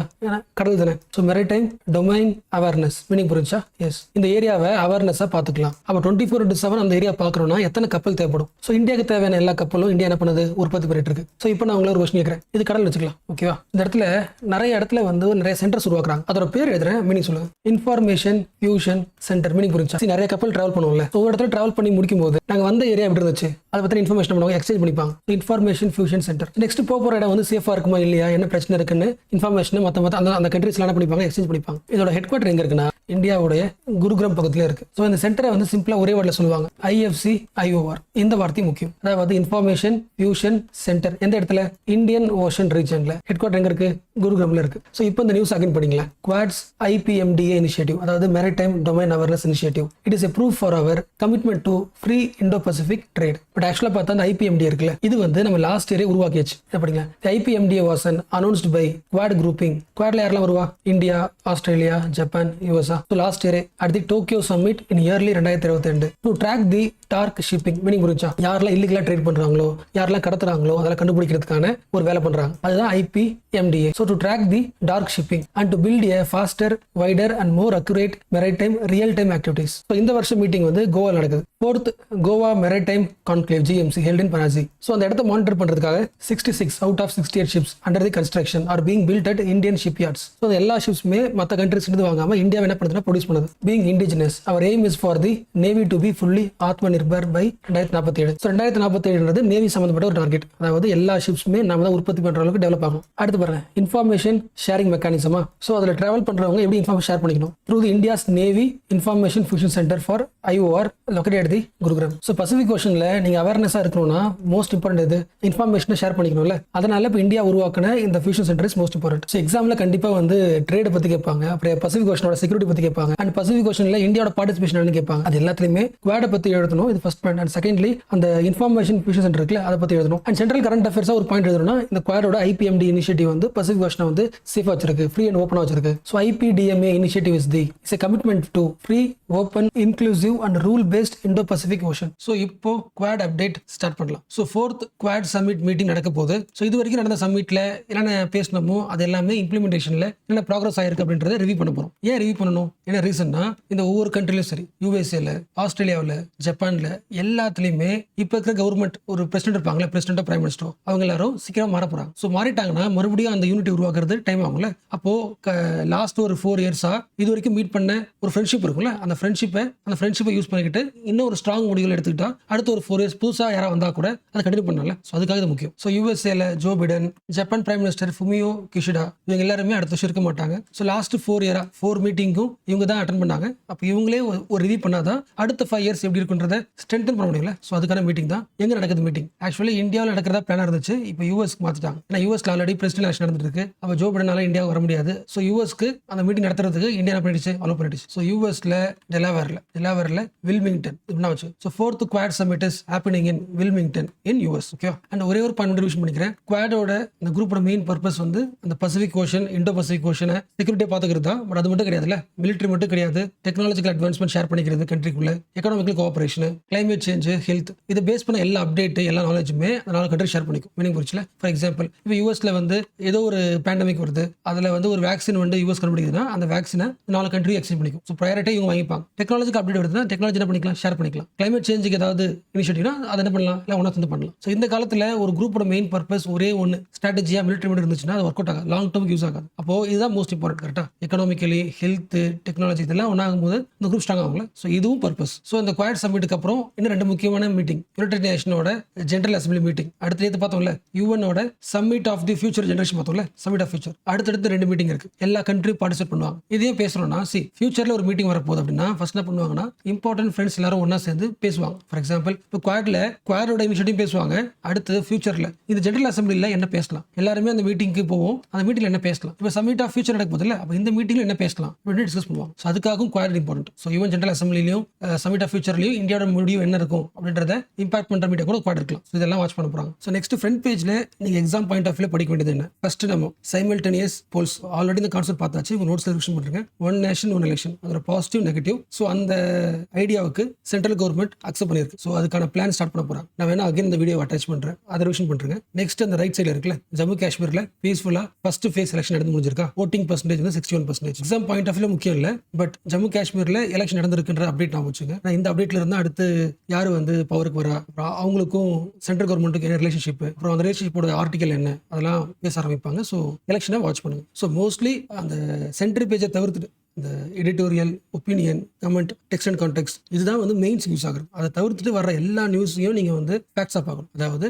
கடல் தானே. So maritime domain awareness meaning புரிஞ்சா? எஸ். இந்த ஏரியாவை அவேர்னஸா பாத்துக்கலாம். அப்போ 24/7 அந்த ஏரியா பாக்குறோம்னா எத்தனை கப்பல் தேவைப்படும்? ஸோ இந்தியாவுக்கு தேவையான எல்லா கப்பலும் இந்தியா என்ன பண்ணுது? உற்பத்தி பண்ணிட்டு இருக்கு. ஸோ இப்போ நான் உங்களை ஒரு கொஸ்டின் கேட்கறேன். இது கடல் வச்சுக்கலாம், ஓகேவா? இந்த இடத்துல நிறைய இடத்துல வந்து நிறைய சென்டர்ஸ் உருவாக்குறாங்க. அதோட பேர் எழுதுறேன், மீனிங் சொல்லுங்க. இன்ஃபர்மேஷன் ஃபியூஷன் சென்டர் மீனிங் புரிஞ்சா? நிறைய கப்பல் டிராவல் பண்ணுவோம்ல. ஒரு இடத்துல டிராவல் பண்ணி முடிக்கும் போது நாங்க வந்த ஏரியா எப்படி இருந்துச்சு அதை பத்தி இன்ஃபர்மேஷன் பண்ணுவாங்க, எக்ஸ்சேஞ்ச் பண்ணிப்பாங்க. Information fusion centre. நெக்ஸ்ட் போற இடம் வந்து சேஃபா இருக்குமா இல்லையா, என்ன பிரச்சனை இருக்குன்னு இன்ஃபர்மேஷன் மொத்த அந்த கண்ட்ரீஸ் என்ன பண்ணிப்பாங்க, எக்ஸ்சேஞ்ச் பண்ணிப்பாங்க. இதோட ஹெட் குவார்டர் எங்க இருக்குன்னா இந்தியாவுடைய குருகிராம் பக்கத்துல இருக்கு. ஸோ இந்த சென்டரை வந்து சிம்பிளா ஒரே வார்டில் சொல்லுவாங்க, IFCIOR. இந்த வார்த்தை முக்கியம். அதாவது இன்ஃபர்மேஷன் ஃபியூஷன் சென்டர் எந்த இடத்துல? இந்தியன் ஓஷன் ரீஜன்ல. ஹெட் குவார்டர் எங்க இருக்கு? குருகிராம்ல இருக்கு. ஸோ இப்போ இந்த நியூஸ் அகைன் படிங்களா. குவாட்ஸ் IPMDA இனிஷியேட்டிவ், அதாவது maritime domain awareness initiative. It is a proof for our commitment to free Indo-Pacific trade. But ஆக்சுவலா பார்த்தா அந்த IPMDA இருக்குல்ல, இது வந்து நம்ம லாஸ்ட் இயரே உருவாக்கியாச்சு. எப்படிங்க? IPMDA was announced by Quad grouping. குவாட்ல யாரெல்லாம் வருவா? இந்தியா, ஆஸ்திரேலியா, ஜப்பான், USA முடிஞ்சா ஸோ லாஸ்ட் இயரே at the Tokyo summit in early 2022 to track the dark shipping meaning முடிஞ்சா யாரெல்லாம் இல்லீகலா ட்ரேட் பண்றாங்களோ யாரெல்லாம் கடத்துறாங்களோ அதெல்லாம் கண்டுபிடிக்கிறதுக்கான ஒரு வேலை பண்றாங்க. அதுதான் IPMDA. So to track the dark shipping and to build a faster wider and more accurate maritime real time activities. So இந்த வருஷம் மீட்டிங் வந்து கோவா நடக்குது. 4th Goa maritime conclave GMC held in Panaji. ஸோ அந்த இடத்த மானிட்டர் பண்றதுக்காக 66 out of 68 ships under the construction are being built at Indian shipyards. So எல்லா ஷிப்ஸுமே மற்ற கண்ட்ரிஸ் இருந்து வாங்காம இந்தியா என்ன பண்ணுதுன்னா ப்ரொடியூஸ் பண்ணுது. Being indigenous our aim is for the navy to be fully Atmanirbhar by 2047. So 2047 navy சம்பந்தப்பட்ட ஒரு target. அதாவது எல்லா ஷிப்ஸுமே நம்ம தான் உற்பத்தி பண்ற அளவுக்கு டெவலப் ஆகும். அடுத்து பாருங்க இன்ஃபர்மேஷன் ஷேரிங் மெக்கானிசமா. ஸோ அதில் டிராவல் பண்றவங்க எப்படி இன்ஃபார்மேஷன் ஷேர் பண்ணிக்கணும் through the India's navy information fusion centre for IOR located at the Gurugram. So Pacific ஓஷன்ல நீங்க அவேர்னஸா இருக்கணும்னா மோஸ்ட் இம்பார்ட்டன்ட் இது இன்ஃபர்மேஷனை ஷேர் பண்ணிக்கணும்ல. அதனால இப்போ இந்தியா உருவாக்கின இந்த fusion centre is most important. So எக்ஸாம்ல கண்டிப்பா வந்து ட்ரேட் பத்தி கேட்பாங்க, அப்படியே பசிபிக் ஓஷனோட செக்யூரிட்டி பத்தி கேட்பாங்க, அண்ட் பசிபிக் ஓஷன்ல இந்தியாவோட பார்ட்டிசிபேஷன் கேட்பாங்க. அது எல்லாத்துலயுமே குவாட பத்தி எழுதணும். இது ஃபர்ஸ்ட் பாயிண்ட். அண்ட் செகண்ட்லி அந்த இன்ஃபர்மேஷன் ஃபியூஷன் சென்டர் இருக்குல்ல அதை பத்தி எழுதணும். அண்ட் சென்ட்ரல் கரண்ட் அஃபேர்ஸா ஒரு பாயிண்ட் எழுதணும்னா இந்த குவாடோட IPMD இனிஷியேட்டிவ் வந்து பசிபிக் ஓஷனை வந்து சேஃபா வச்சிருக்கு, ஃப்ரீ அண்ட் ஓப்பனா வச்சிருக்கு. So IPDMA initiative is a commitment to free, open, inclusive and rule based Indo-Pacific Ocean. So இப்போ குவாட் அப்டேட் ஸ்டார்ட் பண்ணலாம். So 4th Quad summit meeting நடக்க போகுது. ஸோ இது வரைக்கும் நடந்த சமிட்ல என்னென்ன பேசணுமோ அது எல்லாமே இம்ப்ளிமெண்டேஷன்ல என்ன ப்ராக்ரஸ் ஆயிருக்கு அப்படின்றத ரிவ்யூ பண்ண போறோம். ஏன் ரிவ்யூ பண்ணணும்? என்ன ரீசன்னா இந்த ஒவ்வொரு கண்ட்ரிலும் சரி, USAல, ஆஸ்திரேலியாவில், ஜப்பான்ல எல்லாத்துலயுமே இப்போ இருக்கிற கவர்மெண்ட் ஒரு பிரசிடென்ட் இருப்பாங்களே, பிரசிடென்ட் பிரைம் மினிஸ்டர், அவங்க எல்லாரும் சீக்கிரம் மாற போறாங்க. ஸோ மாறிட்டாங்கன்னா மறுபடியும் அந்த யூனிட்டி உருவாக்குறது டைம் ஆகும்ல. அப்போ லாஸ்ட் ஒரு 4 இயர்ஸா இது வரைக்கும் மீட் பண்ண ஒரு ஃப்ரெண்ட்ஷிப் இருக்கும்ல, அந்த ஃப்ரெண்ட்ஷிப்பை யூஸ் பண்ணிக்கிட்டு இன்னும் ஒரு ஸ்ட்ராங் முடிவுகள் எடுத்துக்கிட்டா அடுத்த ஒரு 4 இயர்ஸ் புதுசா யாரா வந்தா கூட அதை கண்டினியூ பண்ணல. ஸோ அதுக்காக இது முக்கியம். ஸோ USAல Joe Biden, Japan prime minister Fumio Kishida இவங்க எல்லாருமே அடுத்த வருஷம் இருக்க மாட்டாங்க. ஸோ லாஸ்ட் 4 மீட்டிங்கும் இவங்க தான் அட்டன் பண்ணாங்க. அப்போ இவங்களே ஒரு ரிவ்யூ பண்ணாதான் அடுத்த 5 இயர்ஸ் எப்படி இருக்குன்றத ஸ்ட்ரென்தன் பண்ண முடியல. ஸோ அதுக்கான மீட்டிங் தான். எங்க நடக்குது மீட்டிங்? ஆக்சுவலி இந்தியாவில் நடக்கிறதா பிளானா இருந்துச்சு. இப்போ யூஎஸ்க்கு மாத்திட்டாங்க. ஏன்னா யூஎஸ்ல ஆல்ரெடி பிரசிடென்ட் எலெக்ஷன் நடந்துட்டு இருக்கு. அப்போ ஜோ பிடனால இந்தியா வர முடியாது. ஸோ யூஎஸ்க்கு அந்த மீட்டிங் நடத்துறதுக்கு இந்தியா பண்ணிடுச்சு, அலோ பண்ணிடுச்சு. ஸோ யூஎஸ்ல டெலாவேர்ல வில்மிங்டன் இப்படின்னா வச்சு. So 4th Quad summit is happening in Wilmington in US. Okay. And ஒரே ஒரு பாயிண்ட் ரிவிஷன் பண்ணிக்கிறேன். குவாடோட இந்த குரூப்போட மெயின் பர்பஸ் வந்து அந்த பசிபிக் ஓஷன், இண்டோ பசிபிக் ஓஷனை செக்யூரிட்டியை பார்த்துக்கிறது தான். பட் அது மட்டும் கிடையாதுல்ல, மிலிட்டரி மட்டும் கிடையாது, டெக்னாலஜிக்கல் அட்வான்ஸ்மெண்ட் ஷேர் பண்ணிக்கிறது கண்ட்ரிக்குள்ள, economical cooperation, climate change, health, இது பேஸ் பண்ண எல்லா அப்டேட் எல்லா நாலேஜுமே அந்த 4 கண்ட்ரி ஷேர் பண்ணிக்கும். மீனிங் புரிச்சுல. ஃபார் எக்ஸாம்பிள் இப்போ USல வந்து ஏதோ ஒரு பேண்டமிக் வருது, அதில் வந்து ஒரு வேக்சின் வந்து US கண்டுபிடிக்குதுன்னா அந்த வேக்சினை 4 கண்ட்ரி எக்ஸ்சேஞ்ச் பண்ணிக்கும். ஸோ ப்ரையாரிட்டி இவங்க வாங்கிப்பாங்க. டெக்னாலஜிக்கு அப்டேட் வருதுன்னா டெக்னாலஜி என்ன பண்ணிக்கலாம், ஷேர் பண்ணிக்கலாம். கிளைமேட் சேஞ்சுக்கு ஏதாவது இனிஷியேட்டிவ்னா அதை என்ன பண்ணலாம், இல்லை ஒன்றா வந்து பண்ணலாம். ஸோ இந்த காலத்தில் ஒரு குரூப்போட மெயின் பர்பஸ் ஒரே ஒன்று ஸ்ட்ராட்டஜியா மிலிட்டரி மட்டும் இருந்துச்சுன்னா அது ஒர்க் அவுட் ஆகாது, லாங் டர்ம் யூஸ் ஆகாது. அப்போ இதுதான் மோஸ்ட் இம்பார்ட்டன்ட். கரெக்டா? எக்கனாமிக்கலி, ஹெல்த், டெக்னாலஜி இதெல்லாம் ஒன்றாகும் போது இந்த குரூப் ஸ்ட்ராங் ஆகும்ல. ஸோ இதுவும் பர்பஸ். ஸோ இந்த குவாட் சமிட்டுக்கு அப்புறம் இன்னும் 2 முக்கியமான மீட்டிங், யுனைடெட் நேஷனோட ஜெனரல் அசம்பிளி மீட்டிங், அடுத்து பார்த்தோம்ல யுஎனோட summit of the future generation பார்த்தோம்ல, சம்மிட் ஆஃப் ஃபியூச்சர். அடுத்தடுத்து 2 மீட்டிங் இருக்கு. எல்லா கண்ட்ரியும் பார்ட்டிசிபேட் பண்ணுவாங்க. இதே பேசுறோம்னா ஃபியூச்சர்ல ஒரு மீட்டிங் வரப்போகுது அப்படின்னா ஃபர்ஸ்ட் என்ன பண்ணுவாங்கன்னா இம்பார்ட்டன்ட் ஃப்ரெண்ட்ஸ் எல்லாரும் ஒன்னா சேர்ந்து பேசுவாங்க. ஃபார் எக்ஸாம்பிள் இப்போ குவாடோட இனிஷியேட்டிவ் பேசுவாங்க. அடுத்து ஃபியூச்சர்ல இந்த ஜெனரல் அசம்பிளில என்ன பேசலாம், எல்லாருமே அந்த மீட்டிங்க்கு போவோம். அந்த மீட்டிங்ல என்ன பேசலாம், இப்போ சம்மிட் ஆஃப் ஃபியூச்சர் நடக்க போதில்ல, அப்போ இந்த மீட்டிங்ல என்ன பேசலாம் அப்படின்னு டிஸ்கஸ் பண்ணுவாங்க. ஸோ அதுக்காகவும் Quad important. So even general அசம்பிளிலையும் சம்மிட் ஆஃப் ஃபியூச்சர்லையும் இந்தியாவோட முடிவு என்ன இருக்கும் அப்படின்றத இம்பாக்ட் பண்ற மீட்டிங் கூட குவாட் இருக்கலாம். ஸோ இதெல்லாம் வாட்ச் பண்ண போறாங்க. ஸோ நெக்ஸ்ட் ஃப்ரண்ட் பேஜ்ல நீங்க எக்ஸாம் பாயிண்ட் ஆஃப் வியூ படிக்க வேண்டியது என்ன? ஃபர்ஸ்ட் நம்ம சைமல்டேனியஸ் போல்ஸ் ஆல்ரெடி இந்த கான்செப்ட் பார்த்தாச்சு. உங்க நோட்ஸ் ரிவிஷன் பண்றீங்க. ஒன் நேஷன் ஒன் எலெக்ஷன், அதோட பாசிட்டிவ் நெகட்டிவ். ஸோ அந்த ஐடியாவுக்கு சென்ட்ரல் கவர்மெண்ட் அக்செப்ட் பண்ணிருக்கு. ஸோ அதுக்கான பிளான் ஸ்டார்ட் பண்ண போறாங்க. நான் வேணா அகைன் இந்த வீடியோ அட்டாச் பண்றேன், அதை ரிவிஷன் பண்றேன். நெக்ஸ்ட் அந்த ரைட் சைடுல இருக்குல்ல, ஜம்மு காஷ்மீர்ல பீஸ்ஃபுல்லா ஃபர்ஸ்ட் ஃபேஸ் எலெக்ஷன் நடந்து முடிஞ்சிருக்கா. voting percentage வந்து 61%. எக்ஸாம் பாயிண்ட் ஆஃப் வியூ முக்கியம் இல்ல, பட் ஜம்மு காஷ்மீர்ல எலெக்ஷன் நடந்திருக்குன்ற அப்டேட் நான் வச்சுங்க. இந்த அப்டேட்ல இருந்தா அடுத்து யாரு வந்து பவருக்கு வரா, அவங்களுக்கும் சென்ட்ரல் கவர்மெண்ட்டுக்கு என்ன ரிலேஷன்ஷிப், அப்புறம் அந்த ரிலேஷன்ஷிப்போட ஆர்டிகல் என்ன, அதெல்லாம் பேச ஆரம்பிப்பாங்க. ஸோ எலெக்ஷனை வாட்ச் பண்ணுங்க. ஸோ மோஸ்ட்லி அந்த சென்ட்ரி பேஜை தவிர்த்துட்டு இந்த editorial, opinion, comment, text and context இதுதான் வந்து மெயின்ஸ் யூஸ் ஆகுது. அதை தவிர்த்துட்டு வர எல்லா நியூஸையும் நீங்க வந்து ஃபேக்ட்ஸா பார்க்கணும். அதாவது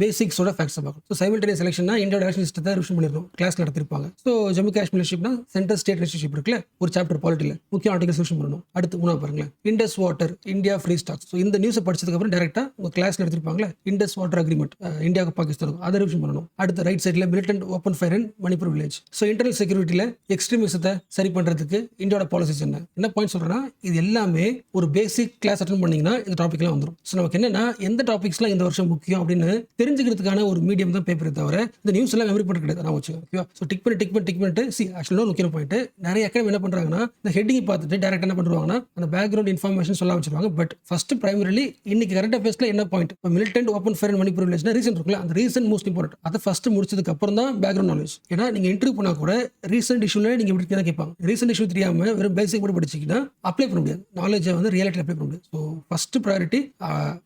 பேசிக்ஸோட ஃபேக்ட்ஸா பார்க்கணும். ஸோ சைமல்டேனியஸ் எலெக்ஷன்னா இந்தியாவோட எலெக்ஷன் சிஸ்டத்தை ரிவிஷன் பண்ணிருக்கோம், கிளாஸ் நடத்திருப்பாங்க. ஸோ ஜம்மு காஷ்மீர் ரிலேஷன்ஷிப்னா சென்ட்ரல் ஸ்டேட் ரிலேஷன்ஷிப் இருக்குல்ல, ஒரு சாப்டர் பாலிட்டியில் முக்கிய ஆர்டிகல்ஸ் ரிவிஷன் பண்ணணும். அடுத்து 3 பாருங்களேன், Indus water, India free stocks. So இந்த நியூஸை படிச்சதுக்கு அப்புறம் டேரக்டா உங்க கிளாஸ் நடத்திருப்பாங்களே, இண்டஸ் வாட்டர் அக்ரிமெண்ட் இந்தியாவுக்கு பாகிஸ்தானுக்கும், அதை ரிவிஷன் பண்ணணும். அடுத்து ரைட் சைட்ல militant open fire in Manipur village. So internal செக்யூரிட்டியில எக்ஸ்ட்ரீமிசத்தை சரி பண்றதுக்கு இருக்கு, இந்தியாவோட பாலிசிஸ் என்ன பாயிண்ட் சொல்றேன்னா, இது எல்லாமே ஒரு பேசிக் கிளாஸ் அட்டெண்ட் பண்ணீங்கன்னா இந்த டாபிக்லாம் வந்துடும். ஸோ நமக்கு என்னன்னா எந்த டாபிக்ஸ்லாம் இந்த வருஷம் முக்கியம் அப்படின்னு தெரிஞ்சுக்கிறதுக்கான ஒரு மீடியம் தான் பேப்பரை தவிர இந்த நியூஸ் எல்லாம் மெமரி பண்ண கிடையாது. நான் வச்சுக்கோங்க. ஓகேவா? ஸோ டிக் பண்ணிட்டு ஆக்சுவலாக முக்கிய பாயிண்ட் நிறைய அகாடமி என்ன பண்றாங்கன்னா இந்த ஹெட்டிங் பார்த்துட்டு டேரக்ட் என்ன பண்ணுவாங்கன்னா அந்த பேக்ரவுண்ட் இன்ஃபர்மேஷன் சொல்ல வச்சிருவாங்க. பட் ஃபர்ஸ்ட் பிரைமரிலி இன்னைக்கு கரண்ட் அஃபேர்ஸ்ல என்ன பாயிண்ட், இப்போ militant open fire and money ப்ரிவிலேஜ்னா ரீசன் இருக்குல்ல, அந்த ரீசன் மோஸ்ட் இம்பார்ட்டன்ட். அதை ஃபர்ஸ்ட் முடிச்சதுக்கு அப்புறம் தான் பேக்ரவுண்ட் நாலேஜ். ஏன்னா நீங்க இன்டர்வியூ பண்ணா கூட ரீசெண்ட் இஷ்யூல நீங்க எப்படி தான் கேட்பாங்க. ரீசெண்ட் இஷ்யூ தெரியாம வெறும் பேசிக் மட்டும் படிச்சிக்கிட்டா அப்ளை பண்ண முடியாது, நாலேஜை வந்து ரியாலிட்டி அப்ளை பண்ண முடியாது. So first priority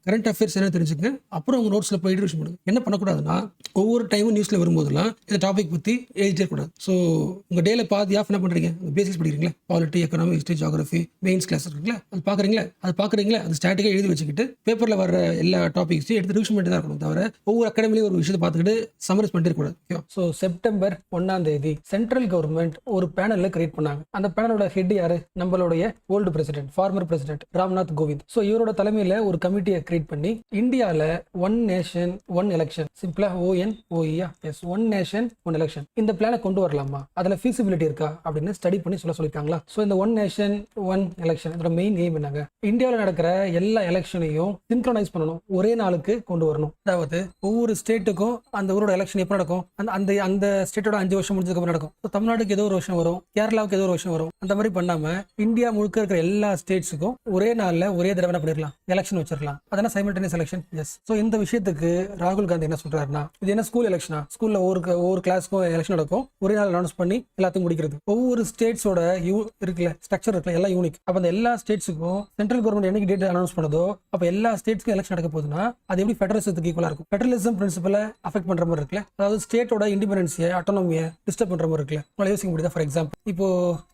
current affairs என்ன தெரிஞ்சுங்க, அப்புறம் உங்க நோட்ஸ்ல போயிட்டு விஷயம் பண்ணுங்க. என்ன பண்ணக்கூடாதுன்னா ஒவ்வொரு டைமும் நியூஸ்ல வரும்போதெல்லாம் இந்த டாபிக் பத்தி எழுதிட்டே கூடாது. ஸோ உங்க டேல பாதி ஆஃப் என்ன பண்றீங்க, பேசிக்ஸ் படிக்கிறீங்களா, polity, economy, history, geography, mains class இருக்குங்களா, அது பாக்குறீங்களா, அது ஸ்டாட்டிக்கா எழுதி வச்சுக்கிட்டு பேப்பர்ல வர எல்லா டாபிக்ஸையும் எடுத்து ரிவிஷன் பண்ணிட்டு தான் இருக்கணும். தவிர ஒவ்வொரு அகாடமிலையும் ஒரு விஷயத்தை பார்த்துக்கிட்டு சமரைஸ் பண்ணிட்டு கூடாது. ஸோ செப்டம்பர் 1 சென்ட்ரல் கவர்மெண்ட் ஒரு பேனல்ல கிரியேட் பண்ணாங்க. அந்த பேனலோட ஹெட் யாரு, நம்மளுடைய old president, farmer president Ramnath Kovind. So இவரோட தலைமையில ஒரு கமிட்டியை கிரியேட் பண்ணி இந்தியால ஒன் நேஷன் ஒன் எலெக்ஷன், சிம்பிளா ONOE, S, one nation one election, இந்த பிளானை கொண்டு வரலாமா, அதுல ஃபீசிபிலிட்டி இருக்கா அப்படின்னு ஸ்டடி பண்ணி சொல்லிருக்காங்களா. ஸோ இந்த ஒன் நேஷன் ஒன் எலெக்ஷன் இதோட மெயின் எய்ம் என்னங்க, இந்தியாவில் நடக்கிற எல்லா எலெக்ஷனையும் சின்க்ரோனைஸ் பண்ணணும், ஒரே நாளுக்கு கொண்டு வரணும். அதாவது ஒவ்வொரு ஸ்டேட்டுக்கும் அந்த ஊரோட எலெக்ஷன் எப்போ நடக்கும், அந்த அந்த ஸ்டேட்டோட 5 வருஷம் முடிஞ்சதுக்கு அப்புறம் நடக்கும். தமிழ்நாட்டுக்கு ஏதோ ஒரு வருஷம் வரும், கேரளாவுக்கு ஏதோ ஒரு வருஷம் வரும். அந்த மாதிரி பண்ணாம இந்தியா முழுக்க இருக்கிற எல்லா ஸ்டேட்ஸுக்கும் ஒரே நாள்ல ஒரே தடவை என்ன பண்ணிடலாம், எலெக்ஷன் வச்சிடலாம். அதான சைமல்டேனியஸ் எலெக்ஷன். எஸ். ஸோ இந்த விஷயத்துக்கு ராகுல் காந்தி என்ன சொல்றாருன்னா, இது என்ன ஸ்கூல் எலெக்ஷனா, ஸ்கூல்ல ஒவ்வொரு கிளாஸ்க்கும் எலெக்ஷன் நடக்கும், ஒரே நாள் அனௌன்ஸ் பண்ணி எல்லாத்தையும் முடிக்கிறது. ஒவ்வொரு ஸ்டேட்ஸோட இருக்குல்ல ஸ்ட்ரக்சர் இருக்குல்ல, எல்லாம் யூனிக். அப்ப அந்த எல்லா ஸ்டேட்ஸுக்கும் சென்ட்ரல் கவர்மெண்ட் என்னைக்கு டேட் அனௌன்ஸ் பண்ணுதோ அப்ப எல்லா ஸ்டேட்ஸ்க்கும் எலெக்ஷன் நடக்க போகுதுன்னா அது எப்படி ஃபெடரலிசத்துக்கு ஈக்குவலா இருக்கும். ஃபெடரலிசம் பிரின்சிபலை அஃபெக்ட் பண்ற மாதிரி இருக்குல்ல, அதாவது ஸ்டேட்டோட இண்டிபெண்டன்ஸியை, ஆட்டோனமியை டிஸ்டர்ப் பண்ற மாதிரி இருக்குல்ல. உங்களை யோசிக்க முடியுதா? ஃபார் எக்ஸாம்பிள் இப்போ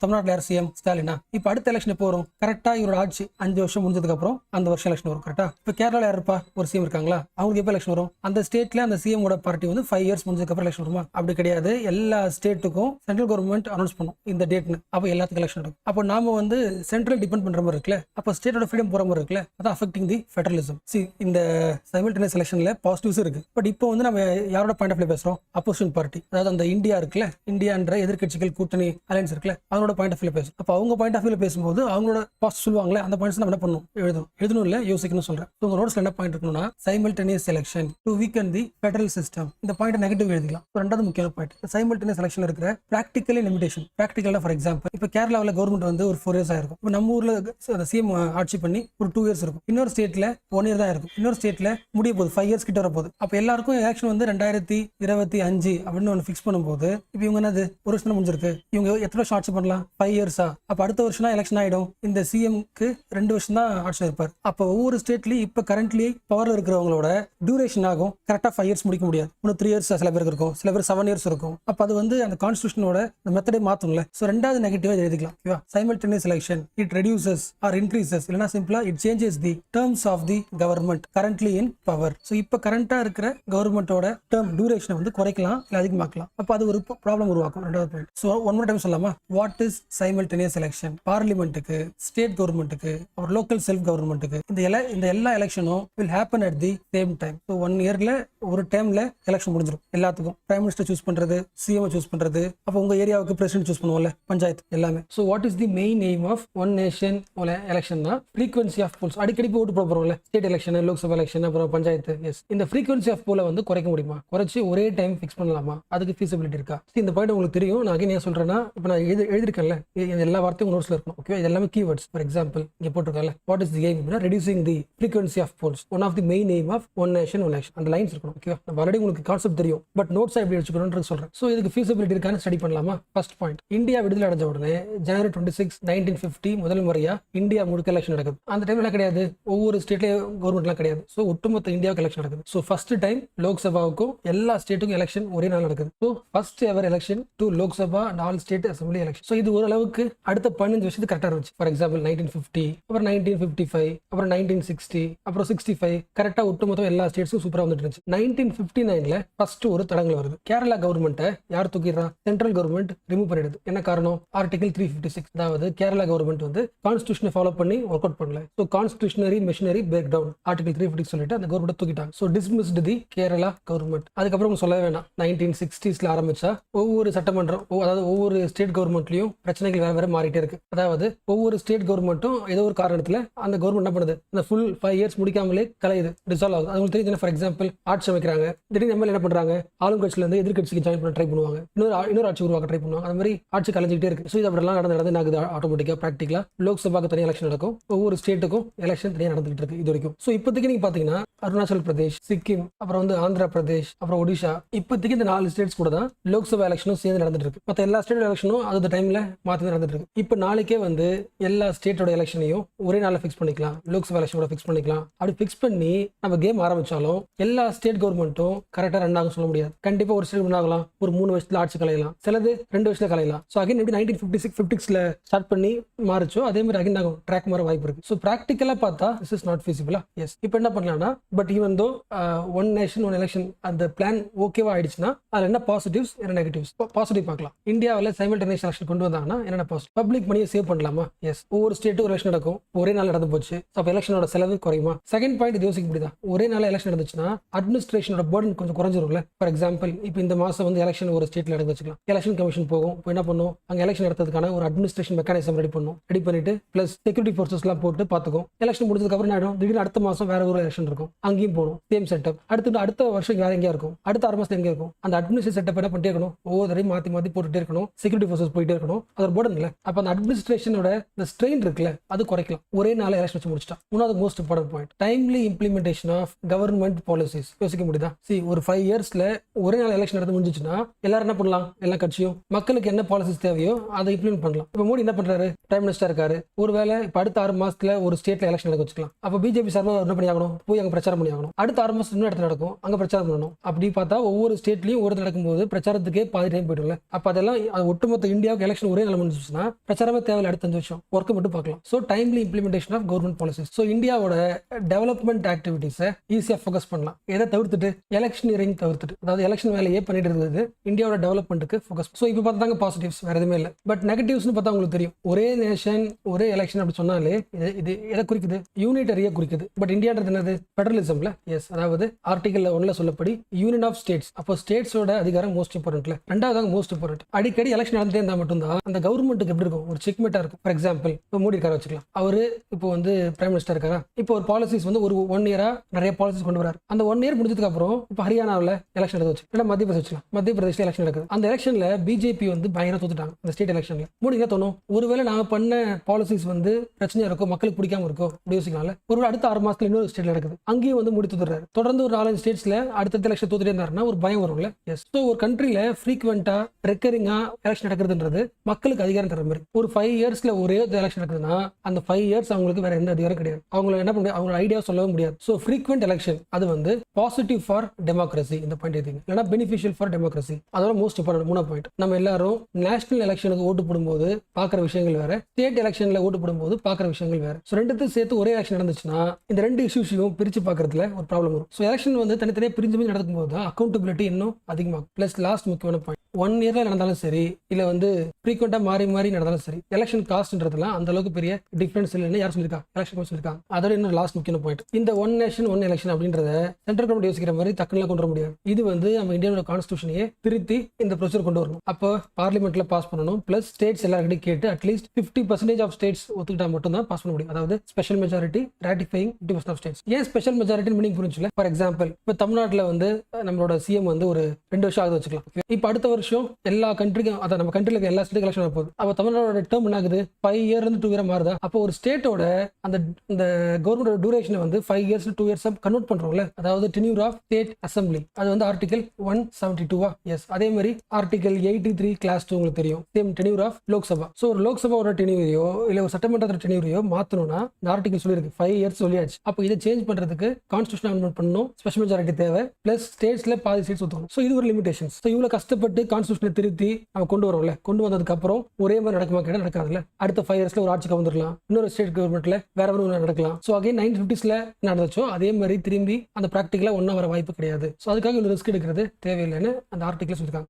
தமிழ்நாட்டில் யார் சிஎம், ஸ்டாலினா. இப்போ அடுத்த எலெக்ஷன் எப்போ வரும், கரெக்டா இவரோட ஆட்சி 5 வருஷம் முடிஞ்சதுக்கு அப்புறம் அந்த வருஷம் எலெக்ஷன் வரும். கரெக்டா? இப்போ கேரளாவில் யார் இருப்பா, ஒரு சிஎம் இருக்காங்களா, அவங்களுக்கு எப்போ எலெக்ஷன் வரும், அந்த ஸ்டேட்ல அந்த சிஎம் பார்ட்டி வந்து 5 இயர்ஸ் முடிஞ்சதுக்கு அப்புறம் எலெக்ஷன் வருமா? அப்படி கிடையாது. எல்லா ஸ்டேட்டுக்கும் சென்ட்ரல் கவர்மெண்ட் அனௌன்ஸ் பண்ணும் இந்த டேட்னு, அப்போ எல்லாத்துக்கும் எலெக்ஷன் இருக்கும். அப்போ நாம வந்து சென்ட்ரல் டிபெண்ட் பண்ற மாதிரி இருக்குல்ல, அப்போ ஸ்டேட்டோட ஃப்ரீடம் போற மாதிரி இருக்குல்ல, அதான் அஃபெக்டிங் தி ஃபெடரலிசம். இந்த சைமல்டேனியஸ் எலெக்ஷன்ல பாசிட்டிவ்ஸ் இருக்கு. பட் இப்போ வந்து நம்ம யாரோட பாயிண்ட் ஆஃப் வியூ பேசுறோம், அப்போசிஷன் பார்ட்டி, அதாவது அந்த இந்தியா இருக்குல்ல, இந்தியான்ற எதிர்க்கட்சிகள் கூட்டணி அலைன்ஸ் இருக்குல்ல, அவங்களோட பாயிண்ட் ஆஃப் வியூ பேசும். அப்போ அவங்க பாயிண்ட் ஆஃப் வியூ பேசும்போது அவங்களோட பாஸ்ட் சொல்லுவாங்களே, அந்த பாயிண்ட்ஸ் நம்ம என்ன பண்ணணும், எழுதணும் இல்ல, யோசிக்கணும் சொல்றேன். உங்க நோட்ஸ்ல என்ன பாயிண்ட் இருக்கணும்னா, simultaneous election to weaken the federal system. இந்த பாயிண்ட் நெகட்டிவ் எழுதிக்கலாம். ரெண்டாவது முக்கியமான பாயிண்ட், சைமல்டேனியஸ் எலெக்ஷன்ல இருக்கிற பிராக்டிகல் லிமிடேஷன். பிராக்டிகலா ஃபார் எக்ஸாம்பிள் இப்போ கேரளாவில் கவர்மெண்ட் வந்து ஒரு 4 இயர்ஸ் ஆயிருக்கும். இப்போ நம்ம ஊர்ல சிஎம் ஆட்சி பண்ணி ஒரு 2 இயர்ஸ் இருக்கும். இன்னொரு ஸ்டேட்ல 1 இயர் தான் இருக்கும். இன்னொரு ஸ்டேட்ல முடிய போகுது, 5 இயர்ஸ் கிட்ட வரப்போகுது. அப்போ எல்லாருக்கும் எலெக்ஷன் வந்து 2025 அப்படின்னு ஒன்று ஃபிக்ஸ் பண்ணும்போது இப்போ இவங்க என்னது ஒரு வருஷம் முடிஞ்சிருக்கு, இவங்க எத்தனை வருஷம் ஆட்சி பண்ணலாம், 5 இயர்ஸா. அப்போ அடுத்த வருஷம் தான் எலெக்ஷன் ஆயிடும். இந்த சிஎம்க்கு 2 வருஷம் தான் ஆட்சி இருப்பார். அப்போ ஒவ்வொரு ஸ்டேட்லயும் இப்போ கரண்ட்லி பவர்ல இருக்கிறவங்களோட டியூரேஷன் ஆகும், கரெக்டா 5 இயர்ஸ் முடிக்க முடியாது. இன்னும் 3 இயர்ஸ் சில பேருக்கு இருக்கும், சில பேர் 7 இயர்ஸ் இருக்கும். அப்போ அது வந்து அந்த கான்ஸ்டியூஷனோட மெத்தடே மாத்தும்ல. ஸோ ரெண்டாவது நெகட்டிவா எழுதிக்கலாம். Simultaneous election it reduces or increases, இல்லைனா சிம்பிளா it changes the terms of the government currently in power. So இப்போ கரண்டா இருக்கிற கவர்மெண்டோட டேர்ம் டியூரேஷனை வந்து குறைக்கலாம் இல்லை அதிகமாக்கலாம். அப்போ அது ஒரு ப்ராப்ளம் உருவாக்கும். ரெண்டாவது point. So one more time சொல்லலாமா, வாட் இஸ் சைமல்டேனியஸ் எலெக்ஷன்? பார்லிமெண்ட்டுக்கு, ஸ்டேட் கவர்மெண்ட்டுக்கு, அப்புறம் லோக்கல் செல்ஃப் கவர்மெண்ட்டுக்கு இந்த எல்லா எலெக்ஷனும் will happen at the same time. So 1 இயர்ல ஒரு டைம்ல எலெக்ஷன் முடிஞ்சிடும் எல்லாத்துக்கும். பிரைம் மினிஸ்டர் சூஸ் பண்றது, சிஎம் சூஸ் பண்றது, அப்போ உங்க ஏரியாவுக்கு பிரசிடென்ட் சூஸ் பண்ணுவோம்ல, பஞ்சாயத்து எல்லாமே. So what is the main aim of one nation எலெக்ஷன்னா ஃப்ரீக்வன்சி ஆஃப் போல்ஸ். அடிக்கடி ஓட்டு போட போறோம்ல, ஸ்டேட் எலெக்ஷன், லோக்சபா எலெக்ஷன், அப்புறம் பஞ்சாயத்து. எஸ், இந்த ஃப்ரீக்வன்சி ஆஃப் போல வந்து குறைக்க முடியுமா, குறைச்சி ஒரே டைம் ஃபிக்ஸ் பண்ணலாமா, அதுக்கு ஃபீசிபிலிட்டி இருக்கா? இந்த பாயிண்ட் உங்களுக்கு தெரியும். நான் அகைன் ஏன் சொல்றேன்னா, இப்போ நான் எழுதிருக்கேன்ல, எல்லா வார்த்தையும் நோட்ஸ்ல இருக்கும். ஓகே, இது எல்லாமே கீவேர்ட்ஸ். ஃபார் எக்ஸாம்பிள் இங்க போட்டிருக்கேன்ல, what is the aim, reducing the frequency of polls, one of the main aim of one nation one election. அந்த லைன்ஸ் இருக்கணும். ஓகே, நான் ஆல்ரெடி உங்களுக்கு கான்செப்ட் தெரியும், பட் நோட்ஸா எப்படி வச்சுக்கணும்னு சொல்றேன். ஸோ இதுக்கு ஃபீசிபிலிட்டி இருக்கான்னு ஸ்டடி பண்ணலாமா? ஃபர்ஸ்ட் பாயிண்ட், இந்தியா விடுதலை அடைஞ்ச உடனே ஜனவரி 26, 1950 முதல் முறையா இந்தியா முழுக்க எலெக்ஷன் நடக்குது. அந்த டைம்ல கிடையாது, ஒவ்வொரு ஸ்டேட்லயும் கவர்மெண்ட்லாம் கிடையாது. ஸோ ஒட்டுமொத்த இந்தியாவுக்கு எலெக்ஷன் நடக்குது. ஸோ ஃபர்ஸ்ட் டைம் லோக்சபாவுக்கும் எல்லா ஸ்டேட்டுக்கும் எலெக்ஷன் ஒரே நாள் நடக்குது. So first ever election to Lok Sabha and all state assembly election. So இது ஓரளவுக்கு அடுத்த 15 வருஷத்துக்கு கரெக்டா இருந்துச்சு. ஃபார் எக்ஸாம்பிள் 1950, அப்புறம் 1955, அப்புறம் 1960, அப்புறம் 65, கரெக்டா ஒட்டுமொத்தம் எல்லா ஸ்டேட்ஸும் சூப்பரா வந்துட்டு இருந்துச்சு. 1959ல ஃபர்ஸ்ட் ஒரு தடங்கள் வருது. கேரளா கவர்மெண்ட்டை யார் தூக்கிடுறா, சென்ட்ரல் கவர்மெண்ட் ரிமூவ் பண்ணிடுது. என்ன காரணம், ஆர்டிகல் 356, அதாவது கேரளா கவர்மெண்ட் வந்து கான்ஸ்டியூஷனை ஃபாலோ பண்ணி ஒர்க் அவுட் பண்ணல. So constitutional machinery break down, article 356 சொல்லிட்டு அந்த கவர்மெண்ட் தூக்கிட்டாங்க. So dismissed the Kerala government. அதுக்கப்புறம் சொல்ல வேணாம், 1960ஸ்ல ஆரம்பிச்சா ஒவ்வொரு சட்டமன்றம், அதாவது ஒவ்வொரு ஸ்டேட் கவர்மெண்ட்லயும் பிரச்சனை பிரச்சனைகள் வேற வேற மாறிட்டே இருக்கு. அதாவது ஒவ்வொரு ஸ்டேட் கவர்மெண்ட்டும் ஏதோ ஒரு காரணத்துல அந்த கவர்மெண்ட் என்ன பண்ணுது, அந்த ஃபுல் 5 இயர்ஸ் முடிக்காமலே கலையுது, ரிசால்வ் ஆகுது. அது உங்களுக்கு தெரியுது. ஃபார் எக்ஸாம்பிள் ஆட்சி அமைக்கிறாங்க, திடீர்னு எம்எல்ஏ என்ன பண்றாங்க, ஆளுங்கட்சியில இருந்து எதிர்கட்சிக்கு ஜாயின் பண்ண ட்ரை பண்ணுவாங்க, இன்னொரு ஆட்சி உருவாக்க ட்ரை பண்ணுவாங்க. அந்த மாதிரி ஆட்சி கலைஞ்சிக்கிட்டே இருக்கு. ஸோ இது அப்படிலாம் நடந்து நாங்கள் ஆட்டோமேட்டிக்கா ப்ராக்டிகலா லோக்சபாக்கு தனியாக எலெக்ஷன் நடக்கும், ஒவ்வொரு ஸ்டேட்டுக்கும் எலெக்ஷன் தனியாக நடந்துகிட்டு இருக்கு இது வரைக்கும். ஸோ இப்போதைக்கு நீங்க பாத்தீங்கன்னா அருணாச்சல் பிரதேஷ், சிக்கிம், அப்புறம் வந்து ஆந்திர பிரதேஷ், அப்புறம் ஒடிஷா, இப்போதைக்கு இந்த 4 ஸ்டேட்ஸ் கூட தான் லோக்சபா எலெக்ஷனும் சேர்ந்து நடந்துட்டு இருக்கு. மற்ற எல்லா ஸ்டேட் எலெக்ஷனும் அந்த டைம்ல மாற்றி நடந்துட்டு இருக்கு. இப்போ நாளைக்கே வந்து எல்லா ஸ்டேட்டோட எலெக்ஷனையும் ஒரே நாளில் ஃபிக்ஸ் பண்ணிக்கலாம், லோக்சபா எலெக்ஷனோட ஃபிக்ஸ் பண்ணிக்கலாம். அப்படி ஃபிக்ஸ் பண்ணி நம்ம கேம் ஆரம்பிச்சாலும் எல்லா ஸ்டேட் கவர்மெண்ட்டும் கரெக்டாக ரன் ஆகும் சொல்ல முடியாது. கண்டிப்பா ஒரு ஸ்டேட் ரன் ஆகலாம், ஒரு 3 வருஷத்துல ஆட்சி கலையலாம், சிலது 2 வருஷத்துல கலையலாம். ஸோ அகைன் எப்படி 1956 ஸ்டார்ட் பண்ணி மாறிச்சோ அதே மாதிரி அகைன் நாங்கள் ட்ராக் மாற வாய்ப்பு இருக்கு. ஸோ ப்ராக்டிக்கலா பார்த்தா திஸ் இஸ் நாட் ஃபீசிபிளா. எஸ், இப்போ என்ன பண்ணலாம்னா, but even though one nation one election அந்த பிளான் ஓகேவா ஆயிடுச்சுன்னா அதில் என்ன பாசிட்டிவ்ஸ் என்ன நெகட்டிவ்ஸ். பாசிட்டிவ் பார்க்கலாம். இந்தியாவில் சைமல்டேனியஸ் எலெக்ஷன் கொண்டு வந்தாங்கன்னா என்னென்ன பாசிட்டிவ், பப்ளிக் மணியை சேவ் பண்ணலாமா. எஸ், ஒவ்வொரு ஸ்டேட்டும் எலெக்ஷன் நடக்கும், ஒரே நாள் நடந்து போச்சு. அப்போ எலெக்ஷனோட செலவு குறையுமா. செகண்ட் பாயிண்ட் இது யோசிக்க முடியுதா, ஒரே நாள் எலெக்ஷன் நடந்துச்சுன்னா அட்மினிஸ்ட்ரேஷனோட பர்டன் கொஞ்சம் குறைஞ்சிரும்ல. ஃபார் எக்ஸாம்பிள் இப்போ இந்த மாசம் வந்து எலெக்ஷன் ஒரு ஸ்டேட்ல நடந்து வச்சுக்கலாம், எலெக்ஷன் கமிஷன் போகும், இப்போ என்ன பண்ணும், அங்கே எலெக்ஷன் நடத்துறதுக்கான ஒரு அட்மினிஸ்ட்ரேஷன் மெக்கானிசம் ரெடி பண்ணிட்டு பிளஸ் செக்யூரிட்டி ஃபோர்ஸஸ்லாம் போட்டு பார்த்துக்கும். எலெக்ஷன் முடிஞ்சதுக்கு அப்புறம் ஆயிடும், திடீர்னு அடுத்த மாசம் வேற ஒரு எலெக்ஷன் இருக்கும், அங்கேயும் போகணும், சேம் செட்டப். அடுத்த வருஷம் வேற எங்கேயா இருக்கும், அடுத்த 6 மாசம் எங்கே இருக்கும். அந்த அட்மினிஸ்ட்ரேஷன் செட்டப் என்ன பண்ணிட்டே இருக்கணும், ஒவ்வொரு தடவையும் மாத்தி போட்டுட்டே இருக்கணும், செக்யூரிட்டி ஃபோர்ஸஸ் போயிட்டே இருக்கணும். அது ஒரு பர்டன் இல்லை. அப்போ அந்த அட்மினிஸ்ட்ரேஷனோட இந்த ஸ்ட்ரெயின் இருக்குல்ல, அது குறைக்கலாம் ஒரே நாள் எலெக்ஷன் வச்சு முடிச்சிட்டா. மூணாவது most important point, timely implementation of government policies. யோசிக்க முடியுதா, ஒரு 5 இயர்ஸ்ல ஒரே நாள் எலெக்ஷன் நடந்து முடிஞ்சிச்சுன்னா எல்லாரும் என்ன பண்ணலாம், எல்லா கட்சியும் மக்களுக்கு என்ன பாலிசிஸ் தேவையோ அதை இம்ப்ளிமெண்ட் பண்ணலாம். இப்போ மோடி என்ன பண்றாரு, பிரைம் மினிஸ்டர் இருக்காரு, ஒருவேளை இப்போ அடுத்த 6 மாசத்துல ஒரு ஸ்டேட்ல எலெக்ஷன் நடக்க வச்சுக்கலாம். அப்போ பிஜேபி சார்பாக என்ன பண்ணி ஆகணும், போய் அங்கே பிரச்சாரம் பண்ணி ஆகணும். அடுத்த 6 மாசம் இன்னும் இடத்துல நடக்கும், அங்கே பிரச்சாரம் பண்ணணும். அப்படி பார்த்தா ஒவ்வொரு ஸ்டேட்லயும் ஒரு நடக்கும்போது பிரச்சாரத்துக்கே பாதி டைம் போயிடும்ல. அப்போ அதெல்லாம் ஒட்டுமொத்த இந்தியாவுக்கு எலெக்ஷன் ஒரே நாள் முடிஞ்சிச்சுன்னா பிரச்சாரமே தேவையில்லை, அடுத்த 5 வருஷம் ஒர்க் மட்டும் பார்க்கலாம். So timely implementation of government policies. So இந்தியாவோட டெவலப்மெண்ட் ஆக்டிவிட்டிஸை ஈஸியாக ஃபோக்கஸ் பண்ணலாம். எதை தவிர்த்துட்டு, எலெக்ஷன் இயரிங் தவிர்த்துட்டு, அதாவது எலெக்ஷன் வேலையே பண்ணிட்டு இருந்தது இந்தியாவோட டெவலப்மெண்ட்டுக்கு ஃபோக்கஸ். ஸோ இப்போ பார்த்தாங்க பாசிட்டிவ்ஸ், வேற எதுவுமே இல்லை. பட் நெகட்டிவ்ஸ்னு பார்த்தா உங்களுக்கு தெரியும், ஒரே நேஷன் ஒரே எலெக்ஷன் அப்படி சொன்னாலே இது எதை குறிக்குது, யூனிட்டரியா குறிக்குது. பட் இந்தியான்றது என்னது, ஃபெடரலிசம்ல. எஸ், அதாவது ஆர்டிகல் 1ல சொல்லப்படி யூனியன் ஆஃப் ஸ்டேட்ஸ். அப்போ ஸ்டேட்ஸோட அதிகாரம் மோஸ்ட் இம்பார்ட்டன்ட்ல, ரெண்டாவது மோஸ்ட் இம்பார்ட்டன்ட். அடிக்கடி எலெக்ஷன் நடந்துட்டே இருந்தா மட்டும்தான் அந்த கவர்மெண்ட்டுக்கு எப்படி இருக்கும், ஒரு செக்மேட்டா இருக்கும். ஃபார் எக்ஸாம்பிள் இப்போ மோடி இருக்காரு வச்சுக்கலாம், அவரு இப்போ வந்து பிரைம் மினிஸ்டர் இருக்காரா, இப்போ ஒரு பாலிசிஸ் வந்து ஒரு 1 இயரா நிறைய பாலிசிஸ் கொண்டு வராரு. அந்த 1 இயர் முடிஞ்சதுக்கு அப்புறம் இப்போ ஹரியானாவில் எலெக்ஷன் நடந்து வச்சு, இல்லை மத்திய பிரதேஷ் வச்சுக்கலாம், மத்திய பிரதேஷ்ல எலெக்ஷன் நடக்குது. அந்த எலெக்ஷன்ல பிஜேபி வந்து பயங்கர தோத்துட்டாங்க அந்த ஸ்டேட் எலெக்ஷன்ல. மோடி என்ன தோணும், ஒருவேளை நான் பண்ண பாலிசிஸ் வந்து பிரச்சனையா இருக்கும், மக்களுக்கு பிடிக்காம இருக்கும், அப்படி யோசிக்கலாம்ல. ஒருவேளை அடுத்த 6 மாசத்துல இன்னொரு ஸ்டேட்ல நடக்குது, அங்கேயும் வந்து மோடி தோத்துறாரு. தொடர்ந்து ஒரு 4-5 ஸ்டேட்ஸ்ல அடுத்த எலெக்ஷன் தோத்துட்டே இருந்தாருன்னா ஒரு பயம் வரும்ல. எஸ், ஸோ ஒரு கண்ட்ரில ஃப்ரீக்வெண்டா ரெக்கரிங்கா எலெக்ஷன் நடக்கிறதுன்றது மக்களுக்கு அதிகாரம் தர மாதிரி. ஒரு 5 இயர்ஸ்ல ஒரே எலெக்ஷன் நடக்குதுன்னா அந்த 5 இயர்ஸ் அவங்களுக்கு வேற எந்த அதிகாரம் கிடையாது, அவங்களை என்ன பண்ண அவங்க ஐடியா சொல்லவே முடியாது. ஸோ ஃப்ரீக்வெண்ட் எலெக்ஷன் அது வந்து பாசிட்டிவ் ஃபார் டெமோக்ரஸி, இந்த பாயிண்ட் எதுங்க இல்லைனா பெனிஃபிஷியல் ஃபார் டெமோக்ரஸி. அதோட மோஸ்ட் இம்பார்ட்டன்ட் 3 பாயிண்ட். நம்ம எல்லாரும் நேஷனல் எலெக்ஷனுக்கு ஓட்டு போடும்போது பாக்குற விஷயங்கள் வேற, ஸ்டேட் எலெக்ஷன்ல ஓட்டு போடும்போது பாக்குற விஷயங்கள் வேற. ஸோ ரெண்டுத்தையும் சேர்த்து ஒரே எலெக்ஷன் நடந்துச்சுன்னா இந்த 2 இஷ்யூஸையும் பிரிச்சு பாக்குறதுல ஒரு ப்ராப்ளம் வரும். ஸோ எலெக்ஷன் வந்து தனித்தனியாக பிரிஞ்சு நடக்கும் போது தான் அக்கௌண்டபிலிட்டி இன்னும் அதிகமாகும். பிளஸ் லாஸ்ட் முக்கியமான பாயிண்ட், 1 இயர்ல நடந்தாலும் சரி இல்ல வந்து ஃப்ரீக்வெண்டா மாறி நடந்தாலும் சரி, எலெக்ஷன் காஸ்ட்ன்றதுலாம் அந்த அளவுக்கு பெரிய டிஃபரன்ஸ் இல்லைன்னு யார் சொல்லியிருக்காங்க, எலெக்ஷன் கமிஷன் சொல்லியிருக்காங்க. அதோட இன்னும் லாஸ்ட் முக்கியமான பாயிண்ட், இந்த 1 நேஷன் 1 எலெக்ஷன் அப்படின்றத சென்ட்ரல் கவர்மெண்ட் யோசிக்கிற மாதிரி டக்குனு கொண்டு வர முடியாது. இது வந்து நம்ம இந்தியாவோட கான்ஸ்டிடியூஷனையே திருத்தி இந்த ப்ரொசீஜர் கொண்டு வரணும். அப்போ பார்லிமெண்ட்ல பாஸ் பண்ணணும், பிளஸ் ஸ்டேட்ஸ் எல்லாருக்கிட்டையும் கேட்டு அட்லீஸ்ட் 50% ஆஃப் ஸ்டேட்ஸ் ஒத்துக்கிட்டா மட்டும் தான் பாஸ் பண்ண முடியும். அதாவது special majority ratifying 50% of states. ஏன் ஸ்பெஷல் மெஜாரிட்டி மீனிங் புரிஞ்சுல. ஃபார் எக்ஸாம்பிள் இப்போ தமிழ்நாட்டில் வந்து நம்மளோட சிஎம் வந்து ஒரு 2 வருஷம் ஆகுது வச்சுக்கலாம். இப்போ அடுத்த வருஷம் எல்லா கண்ட்ரிக்கும், அதான் நம்ம கண்ட்ரில இருக்க எல்லா ஸ்டேட் எலெக்ஷன் போகுது. அப்போ தமிழ்நாடோட டேர்ம் என்ன ஆகுது, 5 இயர்ல இருந்து 2 இயர் மாறுதா. அப்போ ஒரு ஸ்டேட்டோட அந்த கவர்மெண்டோட டியூரேஷன் வந்து 5 இயர்ஸ் 2 இயர்ஸ் கன்வெர்ட் பண்றோம்ல, அதாவது டென்யூர் ஆஃப் ஸ்டேட் அசம்பிளி. அது வந்து ஆர்டிகல் 172. எஸ், அதே மாதிரி ஆர்டிகல் 83 கிளாஸ் 2 உங்களுக்கு தெரியும், same tenure of Lok Sabha. So ஒரு லோக்சபாவோட டென்யூரையோ இல்ல ஒரு சட்டமன்றத்தோட டென்யூரையோ மாத்தணும்னா இந்த ஆர்டிகல் சொல்லியிருக்கு 5 இயர்ஸ் சொல்லியாச்சு. அப்போ இதை சேஞ்ச் பண்றதுக்கு கான்ஸ்டிடியூஷன் அமெண்ட்மெண்ட் பண்ணணும், ஸ்பெஷல் மெஜாரிட்டி தேவை, பிளஸ் ஸ்டேட்ஸ்ல பாதி சீட்ஸ் ஒத்துக்கணும். ஸோ இது ஒரு லிமிடேஷன்ஸ். ஸோ இவ்வளவு கஷ்டப்பட்டு கான்ஸ்டிடியூஷனை திருத்தி நம்ம கொண்டு வரோம்ல, கொண்டு வந்ததுக்கு அப்புறம் ஒரே மாதிரி நடக்குமா கேட்டால் நடக்காதுல்ல. அடுத்த 5 இயர்ஸ்ல ஒரு ஆட்சிக்கு வந்துடலாம், இன்னொரு ஸ்டேட் கவர்மெண்ட்ல வேற ஒரு நடக்கலாம். ஸோ அகைன் 1950s நடந்துச்சோ அதே மாதிரி திரும்பி அந்த ப்ராக்டிகலா ஒன்னா வர வாய்ப்பு கிடையாது. ஸோ அதுக்காக ரிஸ்க் எடுக்கிறது தேவையில்லைன்னு அந்த ஆர்டிகல் சொல்லியிருக்காங்க.